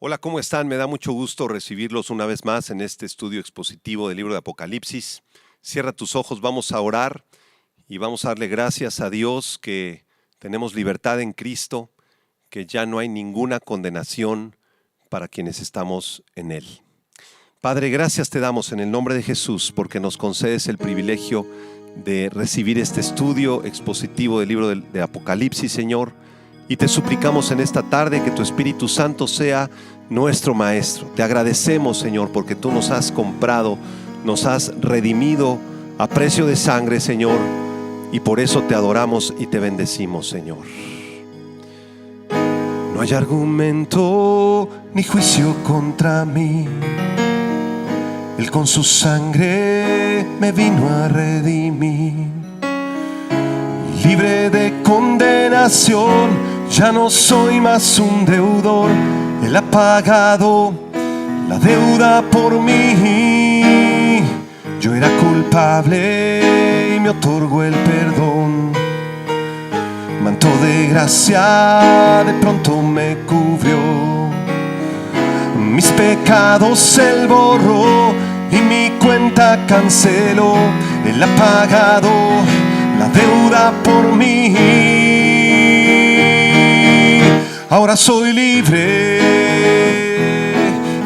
Hola, ¿cómo están? Me da mucho gusto recibirlos una vez más en este estudio expositivo del libro de Apocalipsis. Cierra tus ojos, vamos a orar y vamos a darle gracias a Dios que tenemos libertad en Cristo, que ya no hay ninguna condenación para quienes estamos en Él. Padre, gracias te damos en el nombre de Jesús porque nos concedes el privilegio de recibir este estudio expositivo del libro de Apocalipsis, Señor. Y te suplicamos en esta tarde que tu Espíritu Santo sea nuestro Maestro. Te agradecemos, Señor, porque tú nos has comprado, nos has redimido a precio de sangre, Señor, y por eso te adoramos y te bendecimos, Señor. No hay argumento ni juicio contra mí. Él con su sangre me vino a redimir. Libre de condenación, ya no soy más un deudor. Él ha pagado la deuda por mí. Yo era culpable y me otorgó el perdón. Manto de gracia de pronto me cubrió. Mis pecados Él borró y mi cuenta canceló. Él ha pagado la deuda por mí. Ahora soy libre,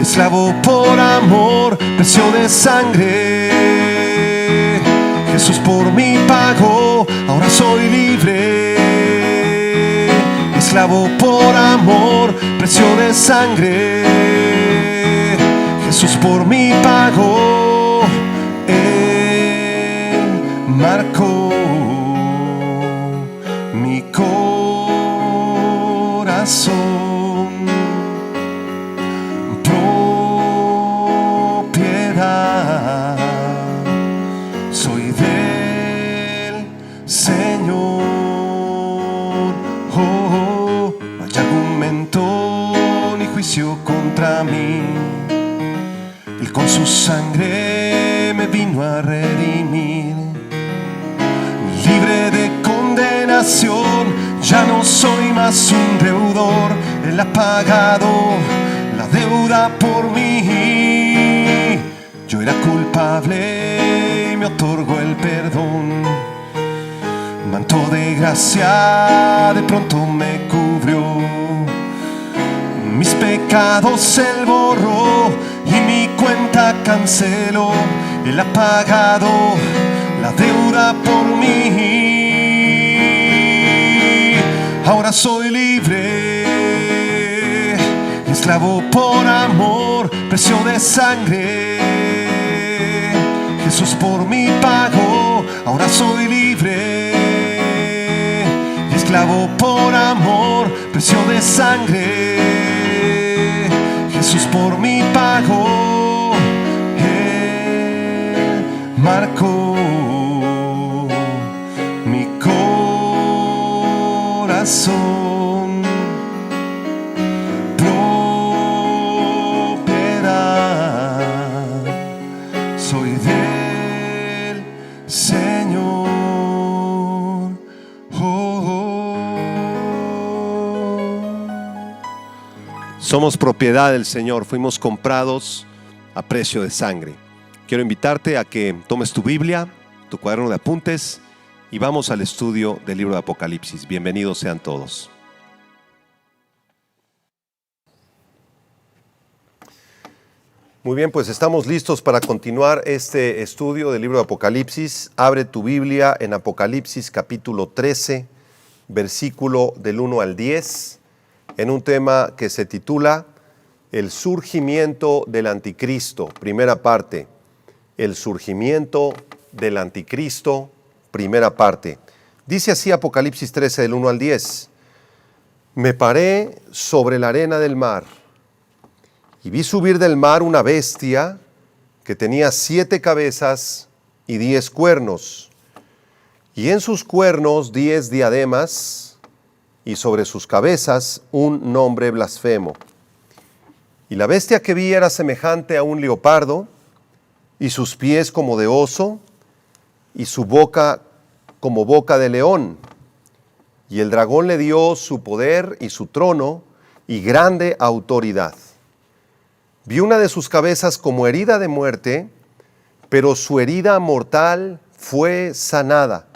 esclavo por amor, precio de sangre. Jesús por mí pagó. Ahora soy libre, esclavo por amor, precio de sangre. Jesús por mí pagó. Él marcó mi corazón, propiedad soy del Señor. No hay argumento ni juicio contra mí. Él con su sangre me vino a redimir. Libre de condenación, ya no soy más un deudor. Él ha pagado la deuda por mí. Yo era culpable y me otorgó el perdón. Manto de gracia de pronto me cubrió. Mis pecados Él borró y mi cuenta canceló. Él ha pagado la deuda por mí. Ahora soy libre, esclavo por amor, precio de sangre. Jesús por mí pagó. Ahora soy libre, esclavo por amor, precio de sangre. Jesús por mí pagó. Él marcó mi corazón, propiedad soy del Señor. Somos propiedad del Señor, fuimos comprados a precio de sangre. Quiero invitarte a que tomes tu Biblia, tu cuaderno de apuntes y vamos al estudio del libro de Apocalipsis. Bienvenidos sean todos. Muy bien, pues estamos listos para continuar este estudio del libro de Apocalipsis. Abre tu Biblia en Apocalipsis capítulo 13, versículo del 1 al 10, en un tema que se titula El surgimiento del anticristo, primera parte. El surgimiento del anticristo, primera parte. Dice así Apocalipsis 13, del 1 al 10. Me paré sobre la arena del mar y vi subir del mar una bestia que tenía 7 cabezas y 10 cuernos, y en sus cuernos 10 diademas, y sobre sus cabezas un nombre blasfemo. Y la bestia que vi era semejante a un leopardo, y sus pies como de oso, y su boca como boca de león. Y el dragón le dio su poder y su trono y grande autoridad. Vi una de sus cabezas como herida de muerte, pero su herida mortal fue sanada.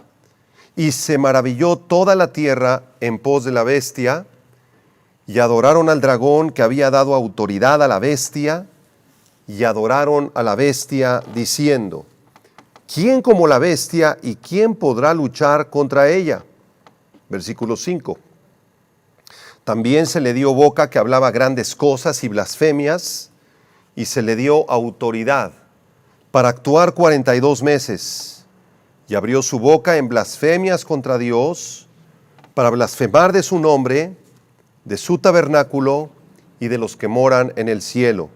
Y se maravilló toda la tierra en pos de la bestia, y adoraron al dragón que había dado autoridad a la bestia, y adoraron a la bestia diciendo: ¿quién como la bestia y quién podrá luchar contra ella? Versículo 5. También se le dio boca que hablaba grandes cosas y blasfemias, y se le dio autoridad para actuar 42 meses. Y abrió su boca en blasfemias contra Dios, para blasfemar de su nombre, de su tabernáculo y de los que moran en el cielo.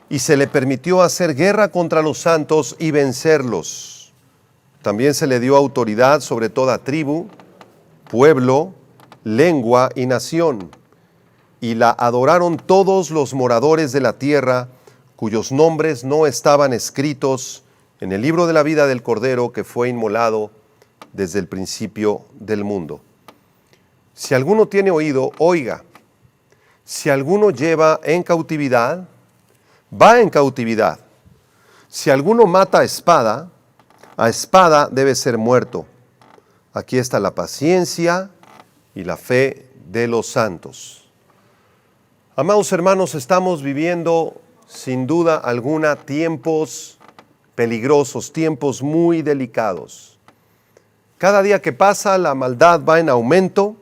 Y se le permitió hacer guerra contra los santos y vencerlos. También se le dio autoridad sobre toda tribu, pueblo, lengua y nación. Y la adoraron todos los moradores de la tierra, cuyos nombres no estaban escritos en el libro de la vida del Cordero que fue inmolado desde el principio del mundo. Si alguno tiene oído, oiga. Si alguno lleva en cautividad, va en cautividad. Si alguno mata a espada debe ser muerto. Aquí está la paciencia y la fe de los santos. Amados hermanos, estamos viviendo sin duda alguna tiempos peligrosos, tiempos muy delicados. Cada día que pasa la maldad va en aumento,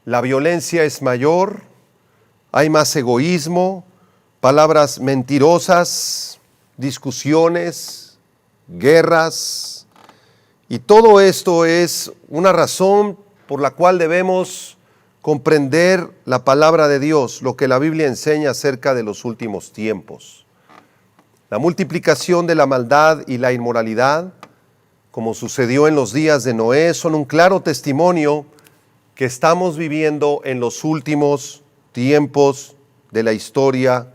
la violencia es mayor, hay más egoísmo, palabras mentirosas, discusiones, guerras, y todo esto es una razón por la cual debemos comprender la palabra de Dios, lo que la Biblia enseña acerca de los últimos tiempos. La multiplicación de la maldad y la inmoralidad, como sucedió en los días de Noé, son un claro testimonio que estamos viviendo en los últimos tiempos de la historia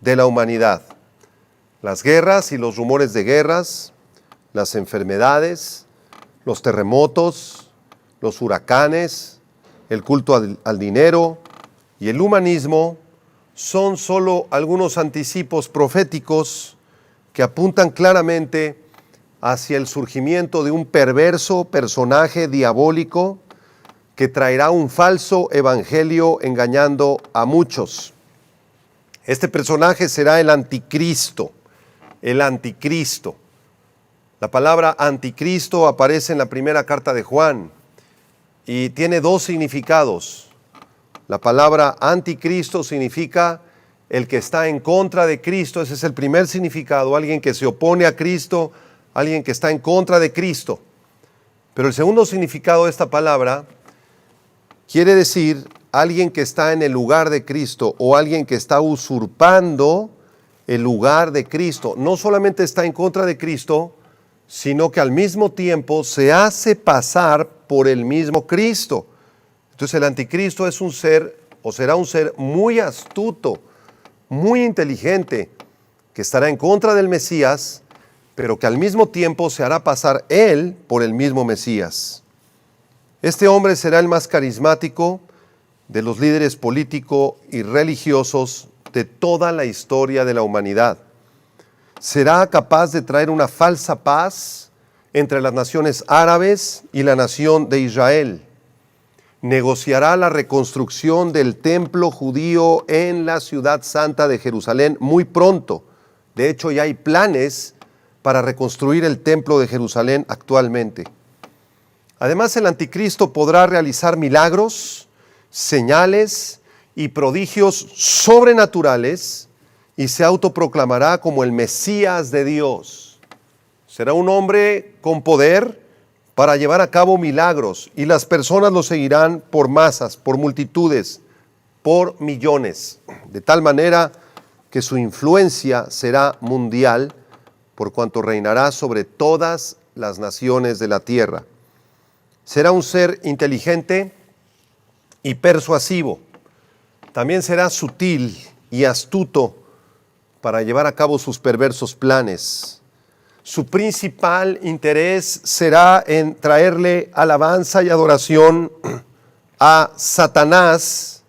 de la humanidad. Las guerras y los rumores de guerras, las enfermedades, los terremotos, los huracanes, el culto al dinero y el humanismo son solo algunos anticipos proféticos que apuntan claramente hacia el surgimiento de un perverso personaje diabólico que traerá un falso evangelio engañando a muchos. Este personaje será el anticristo, el anticristo. La palabra anticristo aparece en la primera carta de Juan y tiene dos significados. La palabra anticristo significa el que está en contra de Cristo, ese es el primer significado, alguien que se opone a Cristo, alguien que está en contra de Cristo. Pero el segundo significado de esta palabra quiere decir alguien que está en el lugar de Cristo o alguien que está usurpando el lugar de Cristo. No solamente está en contra de Cristo, sino que al mismo tiempo se hace pasar por el mismo Cristo. Entonces el anticristo es un ser, o será un ser muy astuto, muy inteligente, que estará en contra del Mesías, pero que al mismo tiempo se hará pasar él por el mismo Mesías. Este hombre será el más carismático de los líderes políticos y religiosos de toda la historia de la humanidad. Será capaz de traer una falsa paz entre las naciones árabes y la nación de Israel. Negociará la reconstrucción del templo judío en la ciudad santa de Jerusalén muy pronto. De hecho, ya hay planes para reconstruir el templo de Jerusalén actualmente. Además, el anticristo podrá realizar milagros, señales y prodigios sobrenaturales y se autoproclamará como el Mesías de Dios. Será un hombre con poder para llevar a cabo milagros y las personas lo seguirán por masas, por multitudes, por millones, de tal manera que su influencia será mundial por cuanto reinará sobre todas las naciones de la tierra. Será un ser inteligente y persuasivo. También será sutil y astuto para llevar a cabo sus perversos planes. Su principal interés será en traerle alabanza y adoración a Satanás.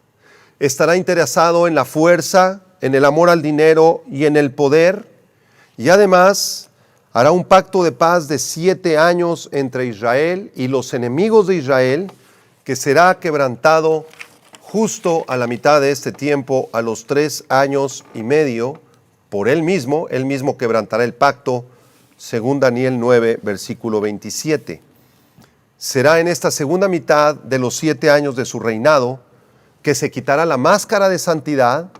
Estará interesado en la fuerza, en el amor al dinero y en el poder, y además hará un pacto de paz de 7 años entre Israel y los enemigos de Israel, que será quebrantado justo a la mitad de este tiempo, a los 3 años y medio, por él mismo quebrantará el pacto, según Daniel 9, versículo 27. Será en esta segunda mitad de los 7 años de su reinado que se quitará la máscara de santidad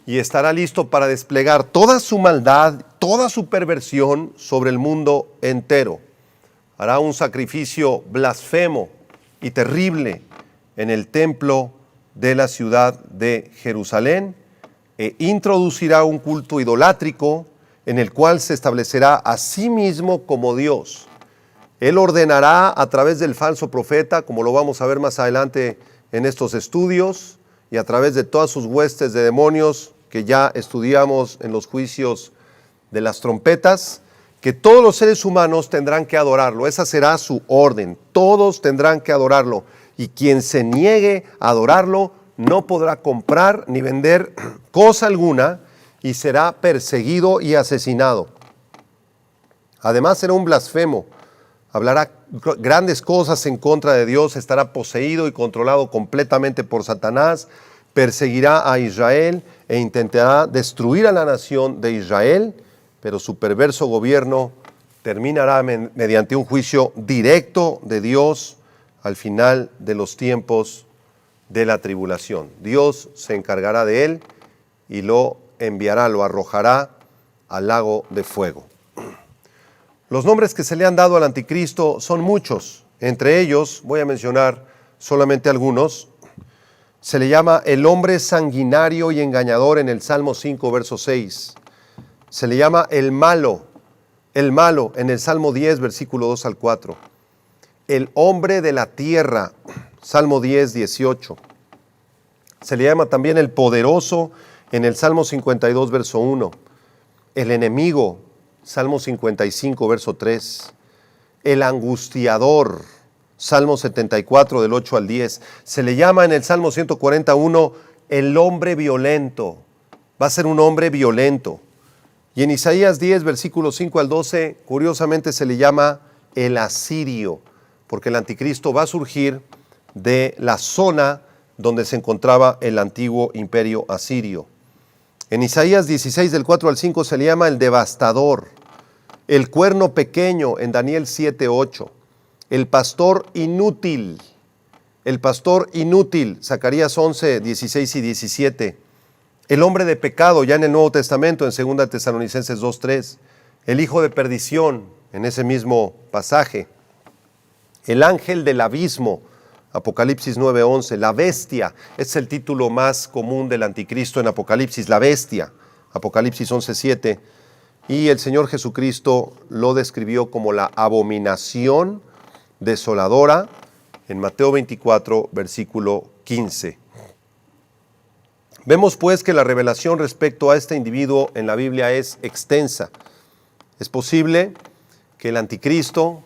y estará listo para desplegar toda su maldad, toda su perversión sobre el mundo entero. Hará un sacrificio blasfemo y terrible en el templo de la ciudad de Jerusalén e introducirá un culto idolátrico en el cual se establecerá a sí mismo como Dios. Él ordenará a través del falso profeta, como lo vamos a ver más adelante en estos estudios, y a través de todas sus huestes de demonios que ya estudiamos en los juicios de las trompetas, que todos los seres humanos tendrán que adorarlo. Esa será su orden. Todos tendrán que adorarlo. Y quien se niegue a adorarlo no podrá comprar ni vender cosa alguna y será perseguido y asesinado. Además será un blasfemo. Hablará grandes cosas en contra de Dios, estará poseído y controlado completamente por Satanás, perseguirá a Israel e intentará destruir a la nación de Israel, pero su perverso gobierno terminará mediante un juicio directo de Dios al final de los tiempos de la tribulación. Dios se encargará de él y lo enviará, lo arrojará al lago de fuego. Los nombres que se le han dado al anticristo son muchos. Entre ellos, voy a mencionar solamente algunos. Se le llama el hombre sanguinario y engañador en el Salmo 5, verso 6. Se le llama el malo en el Salmo 10, versículo 2 al 4. El hombre de la tierra, Salmo 10, 18. Se le llama también el poderoso en el Salmo 52, verso 1. El enemigo, Salmo 55, verso 3. El angustiador, Salmo 74, del 8 al 10. Se le llama en el Salmo 141 el hombre violento. Va a ser un hombre violento. Y en Isaías 10, versículos 5 al 12, curiosamente se le llama el asirio, porque el anticristo va a surgir de la zona donde se encontraba el antiguo imperio asirio. En Isaías 16, del 4 al 5, se le llama el devastador, el cuerno pequeño en Daniel 7, 8, el pastor inútil, Zacarías 11, 16 y 17, el hombre de pecado ya en el Nuevo Testamento en 2 Tesalonicenses 2, 3, el hijo de perdición en ese mismo pasaje, el ángel del abismo, Apocalipsis 9, 11, la bestia, es el título más común del anticristo en Apocalipsis, la bestia, Apocalipsis 11, 7, y el Señor Jesucristo lo describió como la abominación desoladora en Mateo 24, versículo 15. Vemos pues que la revelación respecto a este individuo en la Biblia es extensa. Es posible que el anticristo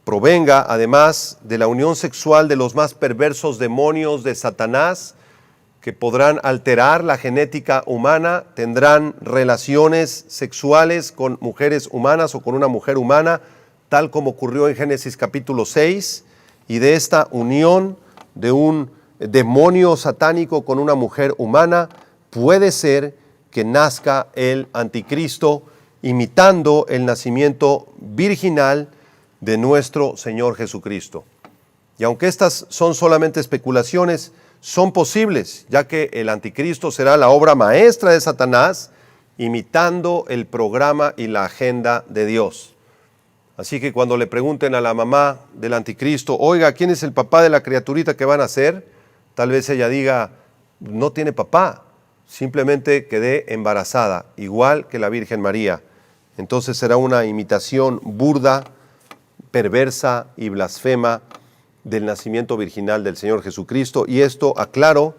provenga además de la unión sexual de los más perversos demonios de Satanás, que podrán alterar la genética humana, tendrán relaciones sexuales con mujeres humanas o con una mujer humana, tal como ocurrió en Génesis capítulo 6, y de esta unión de un demonio satánico con una mujer humana, puede ser que nazca el anticristo, imitando el nacimiento virginal de nuestro Señor Jesucristo. Y aunque estas son solamente especulaciones, son posibles, ya que el anticristo será la obra maestra de Satanás, imitando el programa y la agenda de Dios. Así que cuando le pregunten a la mamá del anticristo, oiga, ¿quién es el papá de la criaturita que van a hacer? Tal vez ella diga, no tiene papá, simplemente quedé embarazada, igual que la Virgen María. Entonces será una imitación burda, perversa y blasfema del nacimiento virginal del Señor Jesucristo, y esto, aclaro,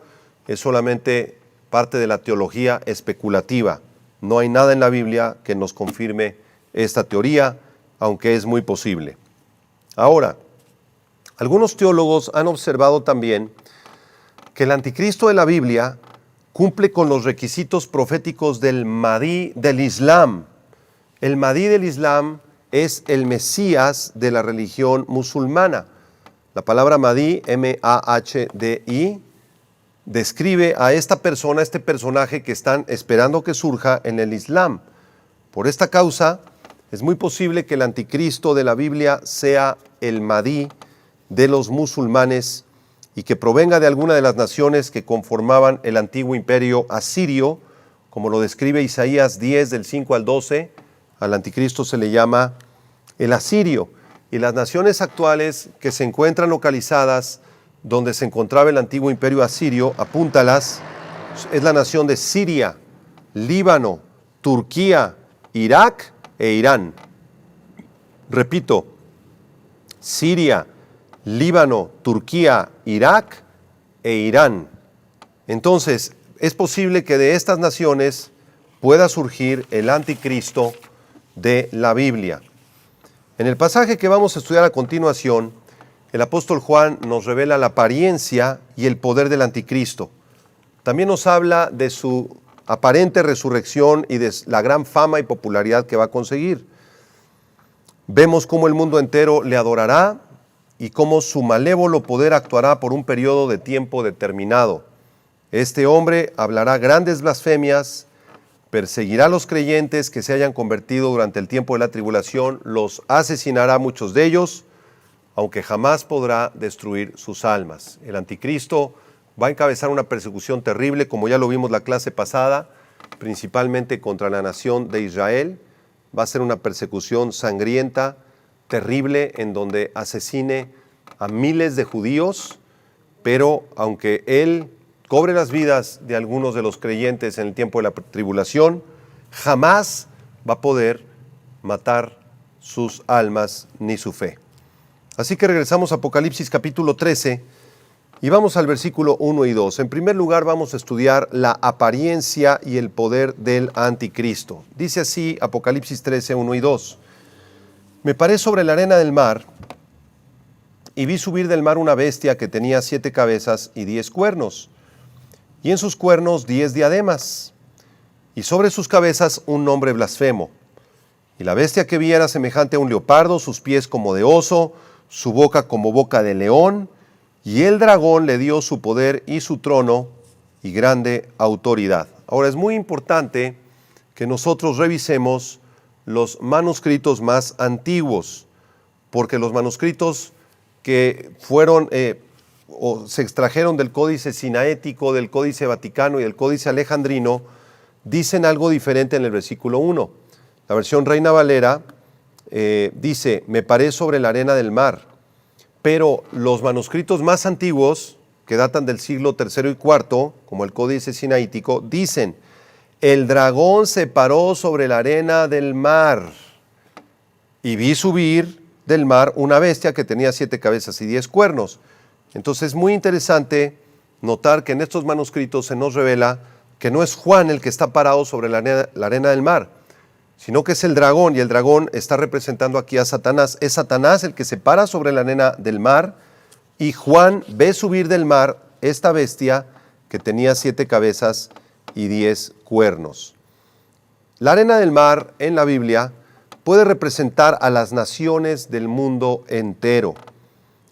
es solamente parte de la teología especulativa. No hay nada en la Biblia que nos confirme esta teoría, aunque es muy posible. Ahora, algunos teólogos han observado también que el anticristo de la Biblia cumple con los requisitos proféticos del Mahdi del Islam. El Mahdi del Islam es el Mesías de la religión musulmana. La palabra Mahdi, M-A-H-D-I, describe a esta persona, a este personaje que están esperando que surja en el Islam. Por esta causa, es muy posible que el anticristo de la Biblia sea el Mahdi de los musulmanes y que provenga de alguna de las naciones que conformaban el antiguo imperio asirio, como lo describe Isaías 10 del 5 al 12, al anticristo se le llama el asirio. Y las naciones actuales que se encuentran localizadas donde se encontraba el antiguo imperio asirio, apúntalas, es la nación de Siria, Líbano, Turquía, Irak e Irán. Repito, Siria, Líbano, Turquía, Irak e Irán. Entonces, es posible que de estas naciones pueda surgir el anticristo de la Biblia. En el pasaje que vamos a estudiar a continuación, el apóstol Juan nos revela la apariencia y el poder del anticristo. También nos habla de su aparente resurrección y de la gran fama y popularidad que va a conseguir. Vemos cómo el mundo entero le adorará y cómo su malévolo poder actuará por un periodo de tiempo determinado. Este hombre hablará grandes blasfemias, perseguirá a los creyentes que se hayan convertido durante el tiempo de la tribulación, los asesinará a muchos de ellos, aunque jamás podrá destruir sus almas. El anticristo va a encabezar una persecución terrible, como ya lo vimos la clase pasada, principalmente contra la nación de Israel. Va a ser una persecución sangrienta, terrible, en donde asesine a miles de judíos, pero aunque él cobre las vidas de algunos de los creyentes en el tiempo de la tribulación, jamás va a poder matar sus almas ni su fe. Así que regresamos a Apocalipsis capítulo 13 y vamos al versículo 1 y 2. En primer lugar vamos a estudiar la apariencia y el poder del anticristo. Dice así Apocalipsis 13, 1 y 2. Me paré sobre la arena del mar y vi subir del mar una bestia que tenía 7 cabezas y 10 cuernos, y en sus cuernos 10 diademas, y sobre sus cabezas un nombre blasfemo. Y la bestia que vi era semejante a un leopardo, sus pies como de oso, su boca como boca de león, y el dragón le dio su poder y su trono y grande autoridad. Ahora es muy importante que nosotros revisemos los manuscritos más antiguos, porque los manuscritos que fueron o se extrajeron del Códice Sinaético, del Códice Vaticano y del Códice Alejandrino, dicen algo diferente en el versículo 1. La versión Reina Valera dice, me paré sobre la arena del mar, pero los manuscritos más antiguos, que datan del siglo III y IV, como el Códice Sinaítico, dicen, el dragón se paró sobre la arena del mar y vi subir del mar una bestia que tenía 7 cabezas y 10 cuernos. Entonces es muy interesante notar que en estos manuscritos se nos revela que no es Juan el que está parado sobre la arena del mar, sino que es el dragón, y el dragón está representando aquí a Satanás. Es Satanás el que se para sobre la arena del mar, y Juan ve subir del mar esta bestia que tenía 7 cabezas y 10 cuernos. La arena del mar en la Biblia puede representar a las naciones del mundo entero.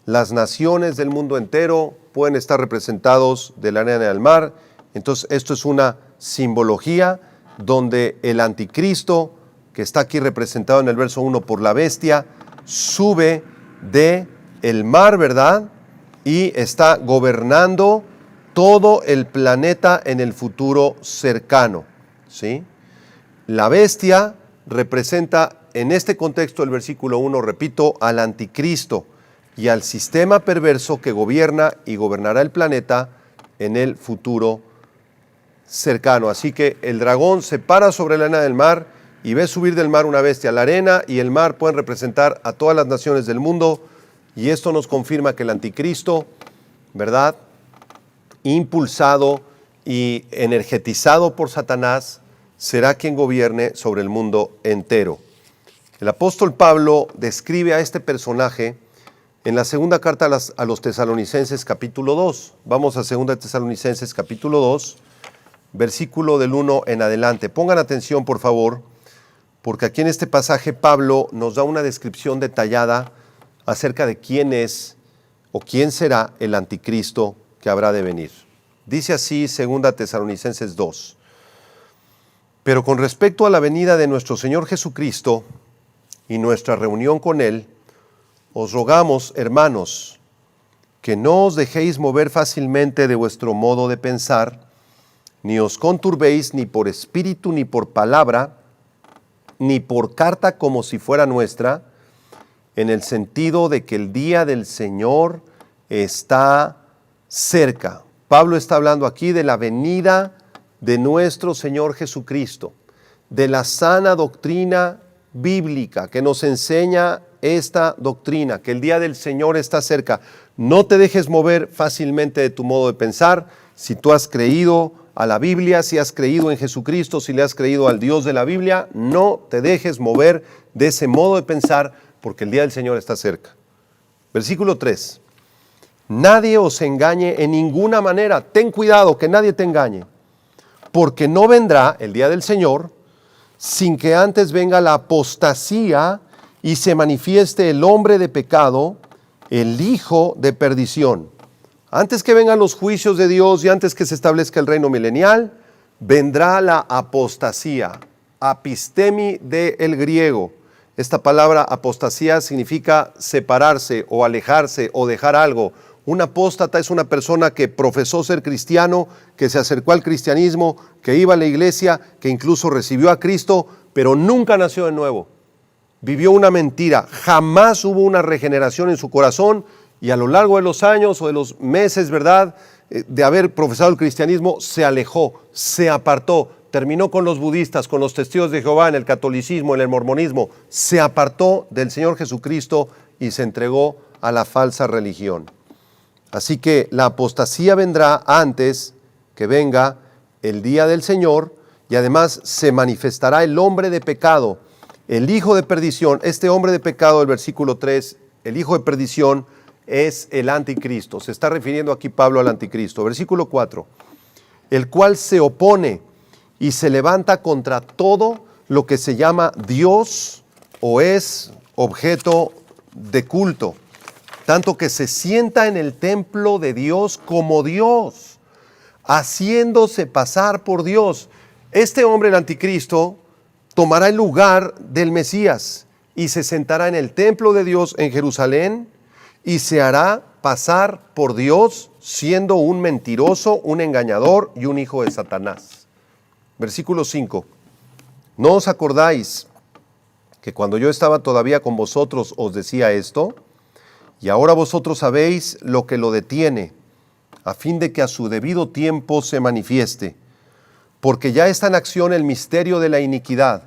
Las naciones del mundo entero pueden estar representados de la arena del mar. Entonces esto es una simbología donde el anticristo, que está aquí representado en el verso 1 por la bestia, sube de el mar, ¿verdad? Y está gobernando todo el planeta en el futuro cercano, ¿sí? La bestia representa en este contexto del versículo 1, repito, al anticristo y al sistema perverso que gobierna y gobernará el planeta en el futuro cercano. Así que el dragón se para sobre la arena del mar y ve subir del mar una bestia. La arena y el mar pueden representar a todas las naciones del mundo, y esto nos confirma que el anticristo, ¿verdad?, impulsado y energetizado por Satanás, será quien gobierne sobre el mundo entero. El apóstol Pablo describe a este personaje en la segunda carta a los Tesalonicenses capítulo 2. Vamos a 2 Tesalonicenses capítulo 2 versículo del 1 en adelante. Pongan atención, por favor, porque aquí en este pasaje Pablo nos da una descripción detallada acerca de quién es o quién será el anticristo que habrá de venir. Dice así 2 Tesalonicenses 2. Pero con respecto a la venida de nuestro Señor Jesucristo y nuestra reunión con Él, os rogamos, hermanos, que no os dejéis mover fácilmente de vuestro modo de pensar, ni os conturbéis ni por espíritu, ni por palabra, ni por carta como si fuera nuestra, en el sentido de que el día del Señor está cerca. Pablo está hablando aquí de la venida de nuestro Señor Jesucristo, de la sana doctrina bíblica que nos enseña esta doctrina, que el día del Señor está cerca. No te dejes mover fácilmente de tu modo de pensar. Si tú has creído a la Biblia, si has creído en Jesucristo, si le has creído al Dios de la Biblia, no te dejes mover de ese modo de pensar, porque el día del Señor está cerca. Versículo 3. Nadie os engañe en ninguna manera. Ten cuidado que nadie te engañe, porque no vendrá el día del Señor sin que antes venga la apostasía y se manifieste el hombre de pecado, el hijo de perdición. Antes que vengan los juicios de Dios y antes que se establezca el reino milenial, vendrá la apostasía, apistemi del griego. Esta palabra apostasía significa separarse o alejarse o dejar algo. Un apóstata es una persona que profesó ser cristiano, que se acercó al cristianismo, que iba a la iglesia, que incluso recibió a Cristo, pero nunca nació de nuevo. Vivió una mentira, jamás hubo una regeneración en su corazón y a lo largo de los años o de los meses, ¿verdad?, de haber profesado el cristianismo, se alejó, se apartó, terminó con los budistas, con los testigos de Jehová, en el catolicismo, en el mormonismo, se apartó del Señor Jesucristo y se entregó a la falsa religión. Así que la apostasía vendrá antes que venga el día del Señor y además se manifestará el hombre de pecado, el hijo de perdición. Este hombre de pecado, el versículo 3, el hijo de perdición es el anticristo. Se está refiriendo aquí Pablo al anticristo. Versículo 4, el cual se opone y se levanta contra todo lo que se llama Dios o es objeto de culto, tanto que se sienta en el templo de Dios como Dios, haciéndose pasar por Dios. Este hombre, el anticristo, tomará el lugar del Mesías y se sentará en el templo de Dios en Jerusalén y se hará pasar por Dios, siendo un mentiroso, un engañador y un hijo de Satanás. Versículo 5. ¿No os acordáis que cuando yo estaba todavía con vosotros os decía esto? Y ahora vosotros sabéis lo que lo detiene, a fin de que a su debido tiempo se manifieste. Porque ya está en acción el misterio de la iniquidad,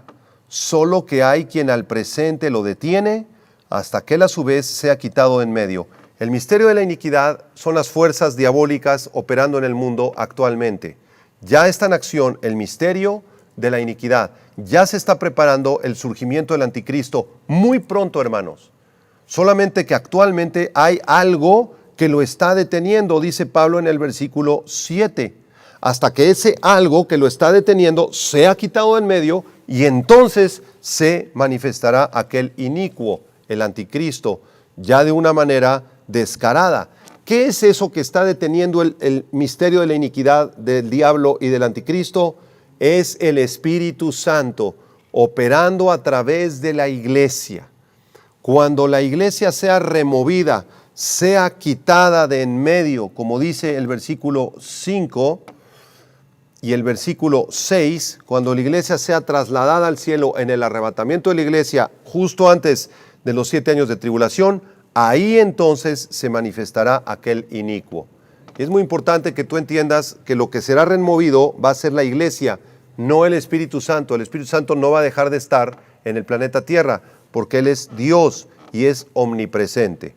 solo que hay quien al presente lo detiene, hasta que él a su vez sea quitado de en medio. El misterio de la iniquidad son las fuerzas diabólicas operando en el mundo actualmente. Ya está en acción el misterio de la iniquidad. Ya se está preparando el surgimiento del anticristo muy pronto, hermanos. Solamente que actualmente hay algo que lo está deteniendo, dice Pablo en el versículo 7. Hasta que ese algo que lo está deteniendo sea quitado de en medio y entonces se manifestará aquel inicuo, el anticristo, ya de una manera descarada. ¿Qué es eso que está deteniendo el misterio de la iniquidad del diablo y del anticristo? Es el Espíritu Santo operando a través de la iglesia. Cuando la iglesia sea removida, sea quitada de en medio, como dice el versículo 5 y el versículo 6, cuando la iglesia sea trasladada al cielo en el arrebatamiento de la iglesia justo antes de los 7 años de tribulación, ahí entonces se manifestará aquel inicuo. Es muy importante que tú entiendas que lo que será removido va a ser la iglesia, no el Espíritu Santo. El Espíritu Santo no va a dejar de estar en el planeta Tierra, porque Él es Dios y es omnipresente.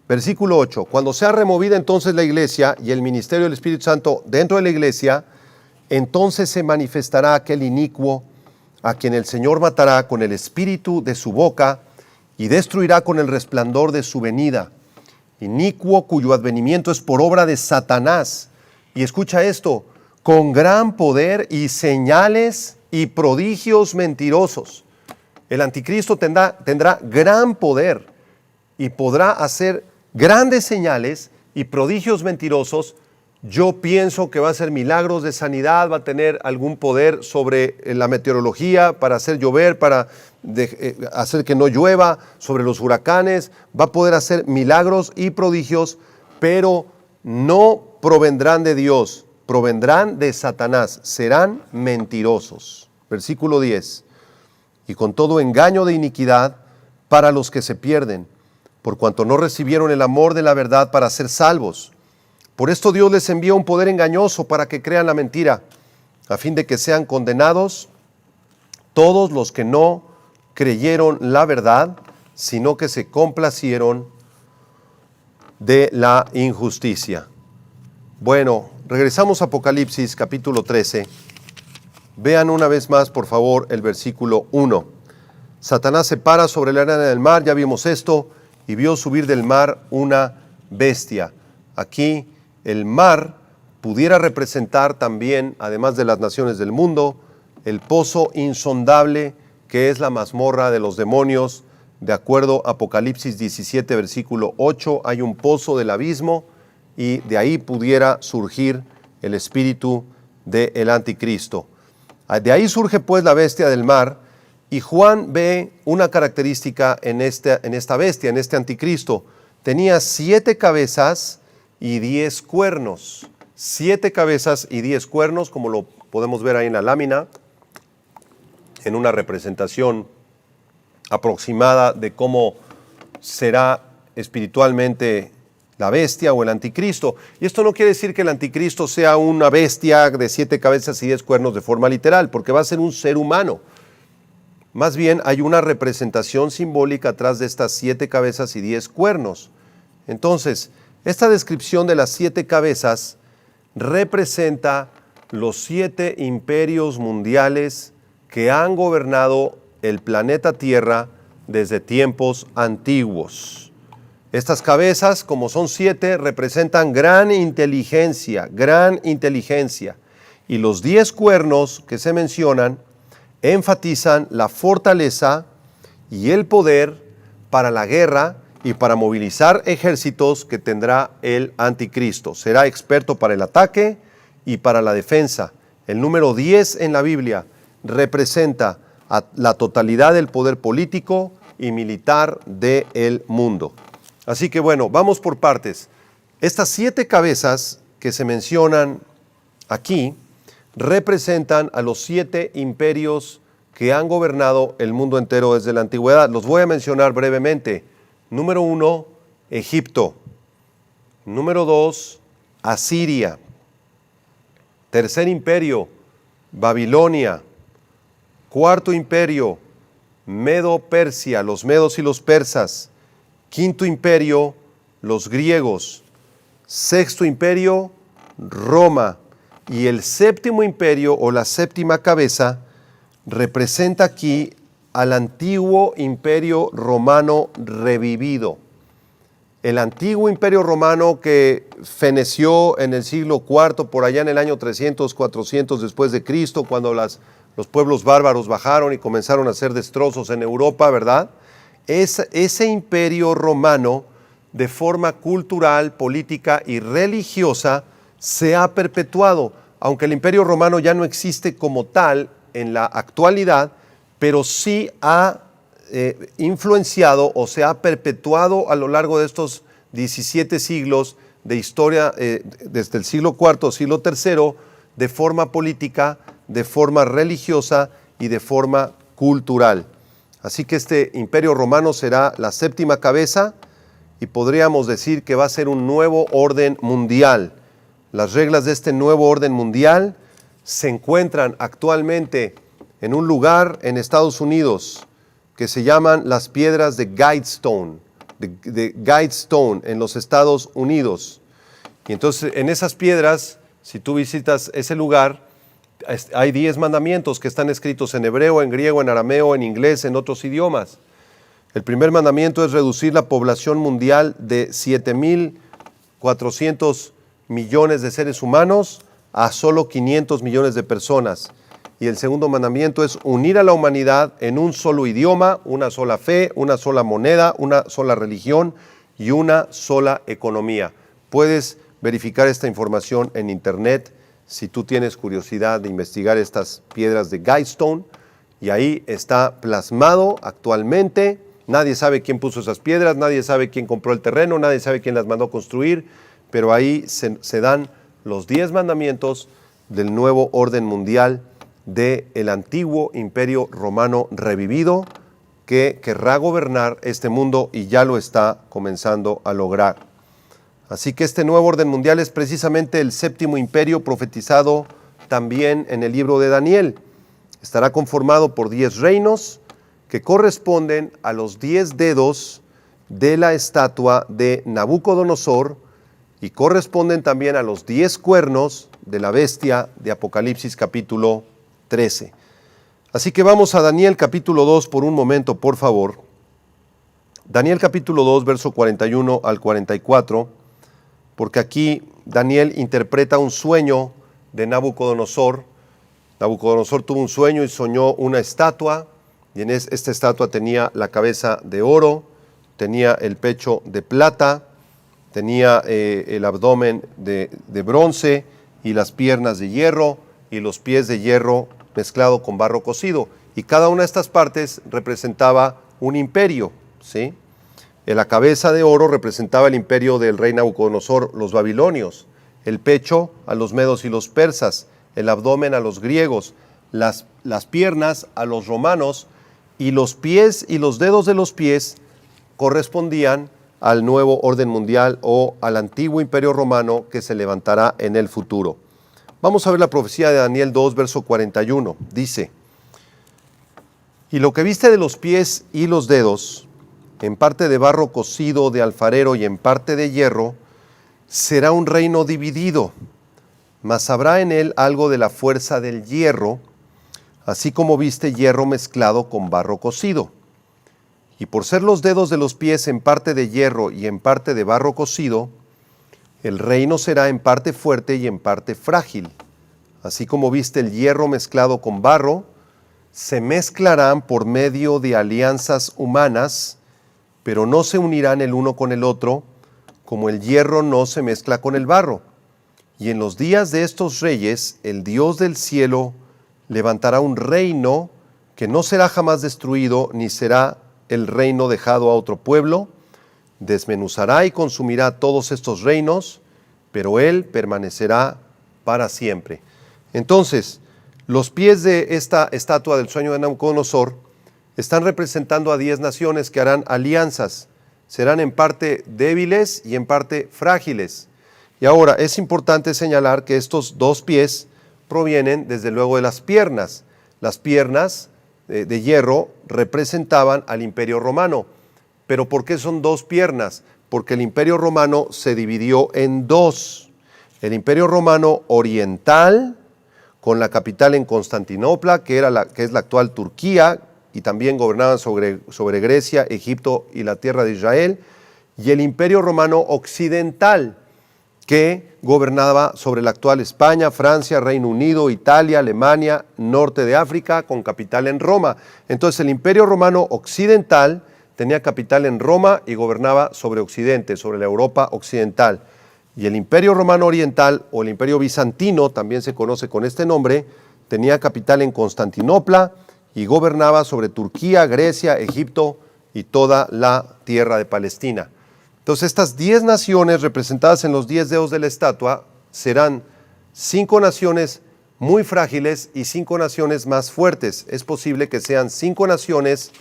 Versículo 8. Cuando sea removida entonces la iglesia y el ministerio del Espíritu Santo dentro de la iglesia, entonces se manifestará aquel inicuo a quien el Señor matará con el espíritu de su boca y destruirá con el resplandor de su venida. Inicuo cuyo advenimiento es por obra de Satanás. Y escucha esto, con gran poder y señales y prodigios mentirosos. El anticristo tendrá gran poder y podrá hacer grandes señales y prodigios mentirosos. Yo pienso que va a hacer milagros de sanidad, va a tener algún poder sobre la meteorología para hacer llover, para hacer que no llueva, sobre los huracanes. Va a poder hacer milagros y prodigios, pero no provendrán de Dios, provendrán de Satanás, serán mentirosos. Versículo 10. Y con todo engaño de iniquidad para los que se pierden, por cuanto no recibieron el amor de la verdad para ser salvos. Por esto Dios les envía un poder engañoso para que crean la mentira, a fin de que sean condenados todos los que no creyeron la verdad, sino que se complacieron de la injusticia. Bueno, regresamos a Apocalipsis capítulo 13. Vean una vez más, por favor, el versículo 1. Satanás se para sobre la arena del mar, ya vimos esto, y vio subir del mar una bestia. Aquí el mar pudiera representar también, además de las naciones del mundo, el pozo insondable que es la mazmorra de los demonios. De acuerdo a Apocalipsis 17, versículo 8, hay un pozo del abismo y de ahí pudiera surgir el espíritu del anticristo. De ahí surge pues la bestia del mar, y Juan ve una característica en esta bestia, en este anticristo. Tenía 7 cabezas y 10 cuernos. 7 cabezas y 10 cuernos, como lo podemos ver ahí en la lámina, en una representación aproximada de cómo será espiritualmente la bestia o el anticristo. Y esto no quiere decir que el anticristo sea una bestia de 7 cabezas y 10 cuernos de forma literal, porque va a ser un ser humano. Más bien hay una representación simbólica atrás de estas 7 cabezas y 10 cuernos. Entonces, esta descripción de las 7 cabezas representa los 7 imperios mundiales que han gobernado el planeta Tierra desde tiempos antiguos. Estas cabezas, como son 7, representan gran inteligencia, y los 10 cuernos que se mencionan enfatizan la fortaleza y el poder para la guerra y para movilizar ejércitos que tendrá el anticristo. Será experto para el ataque y para la defensa. El número 10 en la Biblia representa a la totalidad del poder político y militar del mundo. Así que bueno, vamos por partes. Estas 7 cabezas que se mencionan aquí representan a los 7 imperios que han gobernado el mundo entero desde la antigüedad. Los voy a mencionar brevemente. Número 1, Egipto. Número 2, Asiria. Tercer imperio, Babilonia. Cuarto imperio, Medo-Persia, los medos y los persas. Quinto imperio, los griegos. Sexto imperio, Roma. Y el séptimo imperio o la séptima cabeza representa aquí al antiguo imperio romano revivido. El antiguo imperio romano que feneció en el siglo IV, por allá en el año 300, 400 después de Cristo, cuando los pueblos bárbaros bajaron y comenzaron a hacer destrozos en Europa, ¿verdad? Ese imperio romano, de forma cultural, política y religiosa, se ha perpetuado, aunque el imperio romano ya no existe como tal en la actualidad, pero sí ha influenciado o se ha perpetuado a lo largo de estos 17 siglos de historia, desde el siglo IV, siglo III, de forma política, de forma religiosa y de forma cultural. Así que este imperio romano será la séptima cabeza y podríamos decir que va a ser un nuevo orden mundial. Las reglas de este nuevo orden mundial se encuentran actualmente en un lugar en Estados Unidos que se llaman las piedras de Guidestone, de Guidestone en los Estados Unidos. Y entonces en esas piedras, si tú visitas ese lugar, hay 10 mandamientos que están escritos en hebreo, en griego, en arameo, en inglés, en otros idiomas. El primer mandamiento es reducir la población mundial de 7.400 millones de seres humanos a solo 500 millones de personas. Y el segundo mandamiento es unir a la humanidad en un solo idioma, una sola fe, una sola moneda, una sola religión y una sola economía. Puedes verificar esta información en internet si tú tienes curiosidad de investigar estas piedras de Guidestone, y ahí está plasmado actualmente. Nadie sabe quién puso esas piedras, nadie sabe quién compró el terreno, nadie sabe quién las mandó construir, pero ahí se dan los 10 mandamientos del nuevo orden mundial del antiguo imperio romano revivido, que querrá gobernar este mundo y ya lo está comenzando a lograr. Así que este nuevo orden mundial es precisamente el séptimo imperio profetizado también en el libro de Daniel. Estará conformado por 10 reinos que corresponden a los 10 dedos de la estatua de Nabucodonosor y corresponden también a los 10 cuernos de la bestia de Apocalipsis capítulo 13. Así que vamos a Daniel capítulo 2 por un momento, por favor. Daniel capítulo 2, verso 41 al 44, porque aquí Daniel interpreta un sueño de Nabucodonosor. Nabucodonosor tuvo un sueño y soñó una estatua, y en esta estatua tenía la cabeza de oro, tenía el pecho de plata, tenía el abdomen de bronce y las piernas de hierro y los pies de hierro mezclado con barro cocido. Y cada una de estas partes representaba un imperio, ¿sí? La cabeza de oro representaba el imperio del rey Nabucodonosor, los babilonios, el pecho a los medos y los persas, el abdomen a los griegos, las piernas a los romanos, y los pies y los dedos de los pies correspondían al nuevo orden mundial o al antiguo imperio romano que se levantará en el futuro. Vamos a ver la profecía de Daniel 2, verso 41. Dice: y lo que viste de los pies y los dedos, en parte de barro cocido de alfarero y en parte de hierro, será un reino dividido, mas habrá en él algo de la fuerza del hierro, así como viste hierro mezclado con barro cocido. Y por ser los dedos de los pies en parte de hierro y en parte de barro cocido, el reino será en parte fuerte y en parte frágil. Así como viste el hierro mezclado con barro, se mezclarán por medio de alianzas humanas, pero no se unirán el uno con el otro, como el hierro no se mezcla con el barro. Y en los días de estos reyes, el Dios del cielo levantará un reino que no será jamás destruido, ni será el reino dejado a otro pueblo. Desmenuzará y consumirá todos estos reinos, pero él permanecerá para siempre. Entonces, los pies de esta estatua del sueño de Nabucodonosor están representando a 10 naciones que harán alianzas. Serán en parte débiles y en parte frágiles. Y ahora es importante señalar que estos 2 pies provienen desde luego de las piernas. Las piernas de hierro representaban al imperio romano. ¿Pero por qué son 2 piernas? Porque el imperio romano se dividió en 2. El imperio romano oriental, con la capital en Constantinopla, que es la actual Turquía, y también gobernaban sobre Grecia, Egipto y la tierra de Israel, y el imperio romano occidental, que gobernaba sobre la actual España, Francia, Reino Unido, Italia, Alemania, norte de África, con capital en Roma. Entonces el imperio romano occidental tenía capital en Roma y gobernaba sobre Occidente, sobre la Europa occidental. Y el imperio romano oriental, o el imperio bizantino, también se conoce con este nombre, tenía capital en Constantinopla y gobernaba sobre Turquía, Grecia, Egipto y toda la tierra de Palestina. Entonces estas 10 naciones representadas en los 10 dedos de la estatua serán 5 naciones muy frágiles y 5 naciones más fuertes. Es posible que sean 5 naciones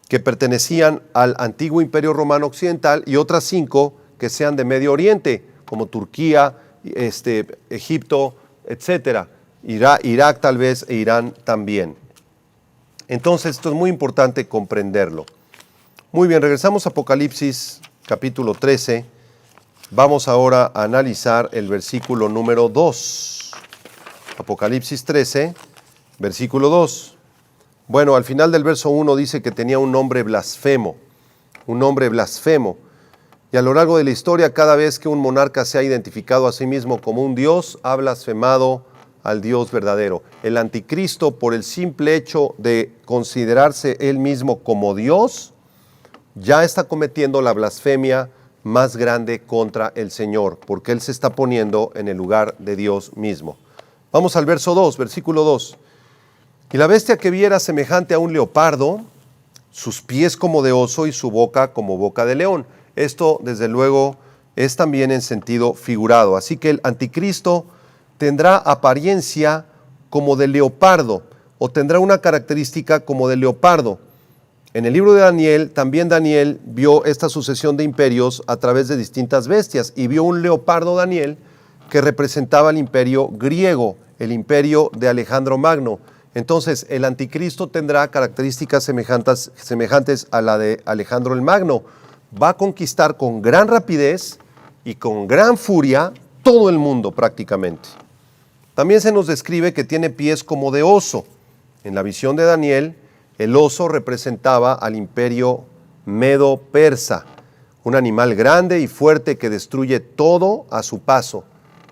que pertenecían al antiguo imperio romano occidental y otras 5 que sean de Medio Oriente, como Turquía, Egipto, etc. Irak tal vez e Irán también. Entonces esto es muy importante comprenderlo. Muy bien, regresamos a Apocalipsis capítulo 13, vamos ahora a analizar el versículo número 2. Apocalipsis 13, versículo 2. Bueno, al final del verso 1 dice que tenía un nombre blasfemo, un nombre blasfemo. Y a lo largo de la historia, cada vez que un monarca se ha identificado a sí mismo como un Dios, ha blasfemado al Dios verdadero. El anticristo, por el simple hecho de considerarse él mismo como Dios, ya está cometiendo la blasfemia más grande contra el Señor, porque él se está poniendo en el lugar de Dios mismo. Vamos al verso 2, versículo 2. Y la bestia que vi era semejante a un leopardo, sus pies como de oso y su boca como boca de león. Esto, desde luego, es también en sentido figurado. Así que el anticristo tendrá apariencia como de leopardo, o tendrá una característica como de leopardo. En el libro de Daniel, también Daniel vio esta sucesión de imperios a través de distintas bestias, y vio un leopardo Daniel que representaba el imperio griego, el imperio de Alejandro Magno. Entonces, el anticristo tendrá características semejantes a la de Alejandro el Magno. Va a conquistar con gran rapidez y con gran furia todo el mundo prácticamente. También se nos describe que tiene pies como de oso. En la visión de Daniel, el oso representaba al imperio medo-persa, un animal grande y fuerte que destruye todo a su paso.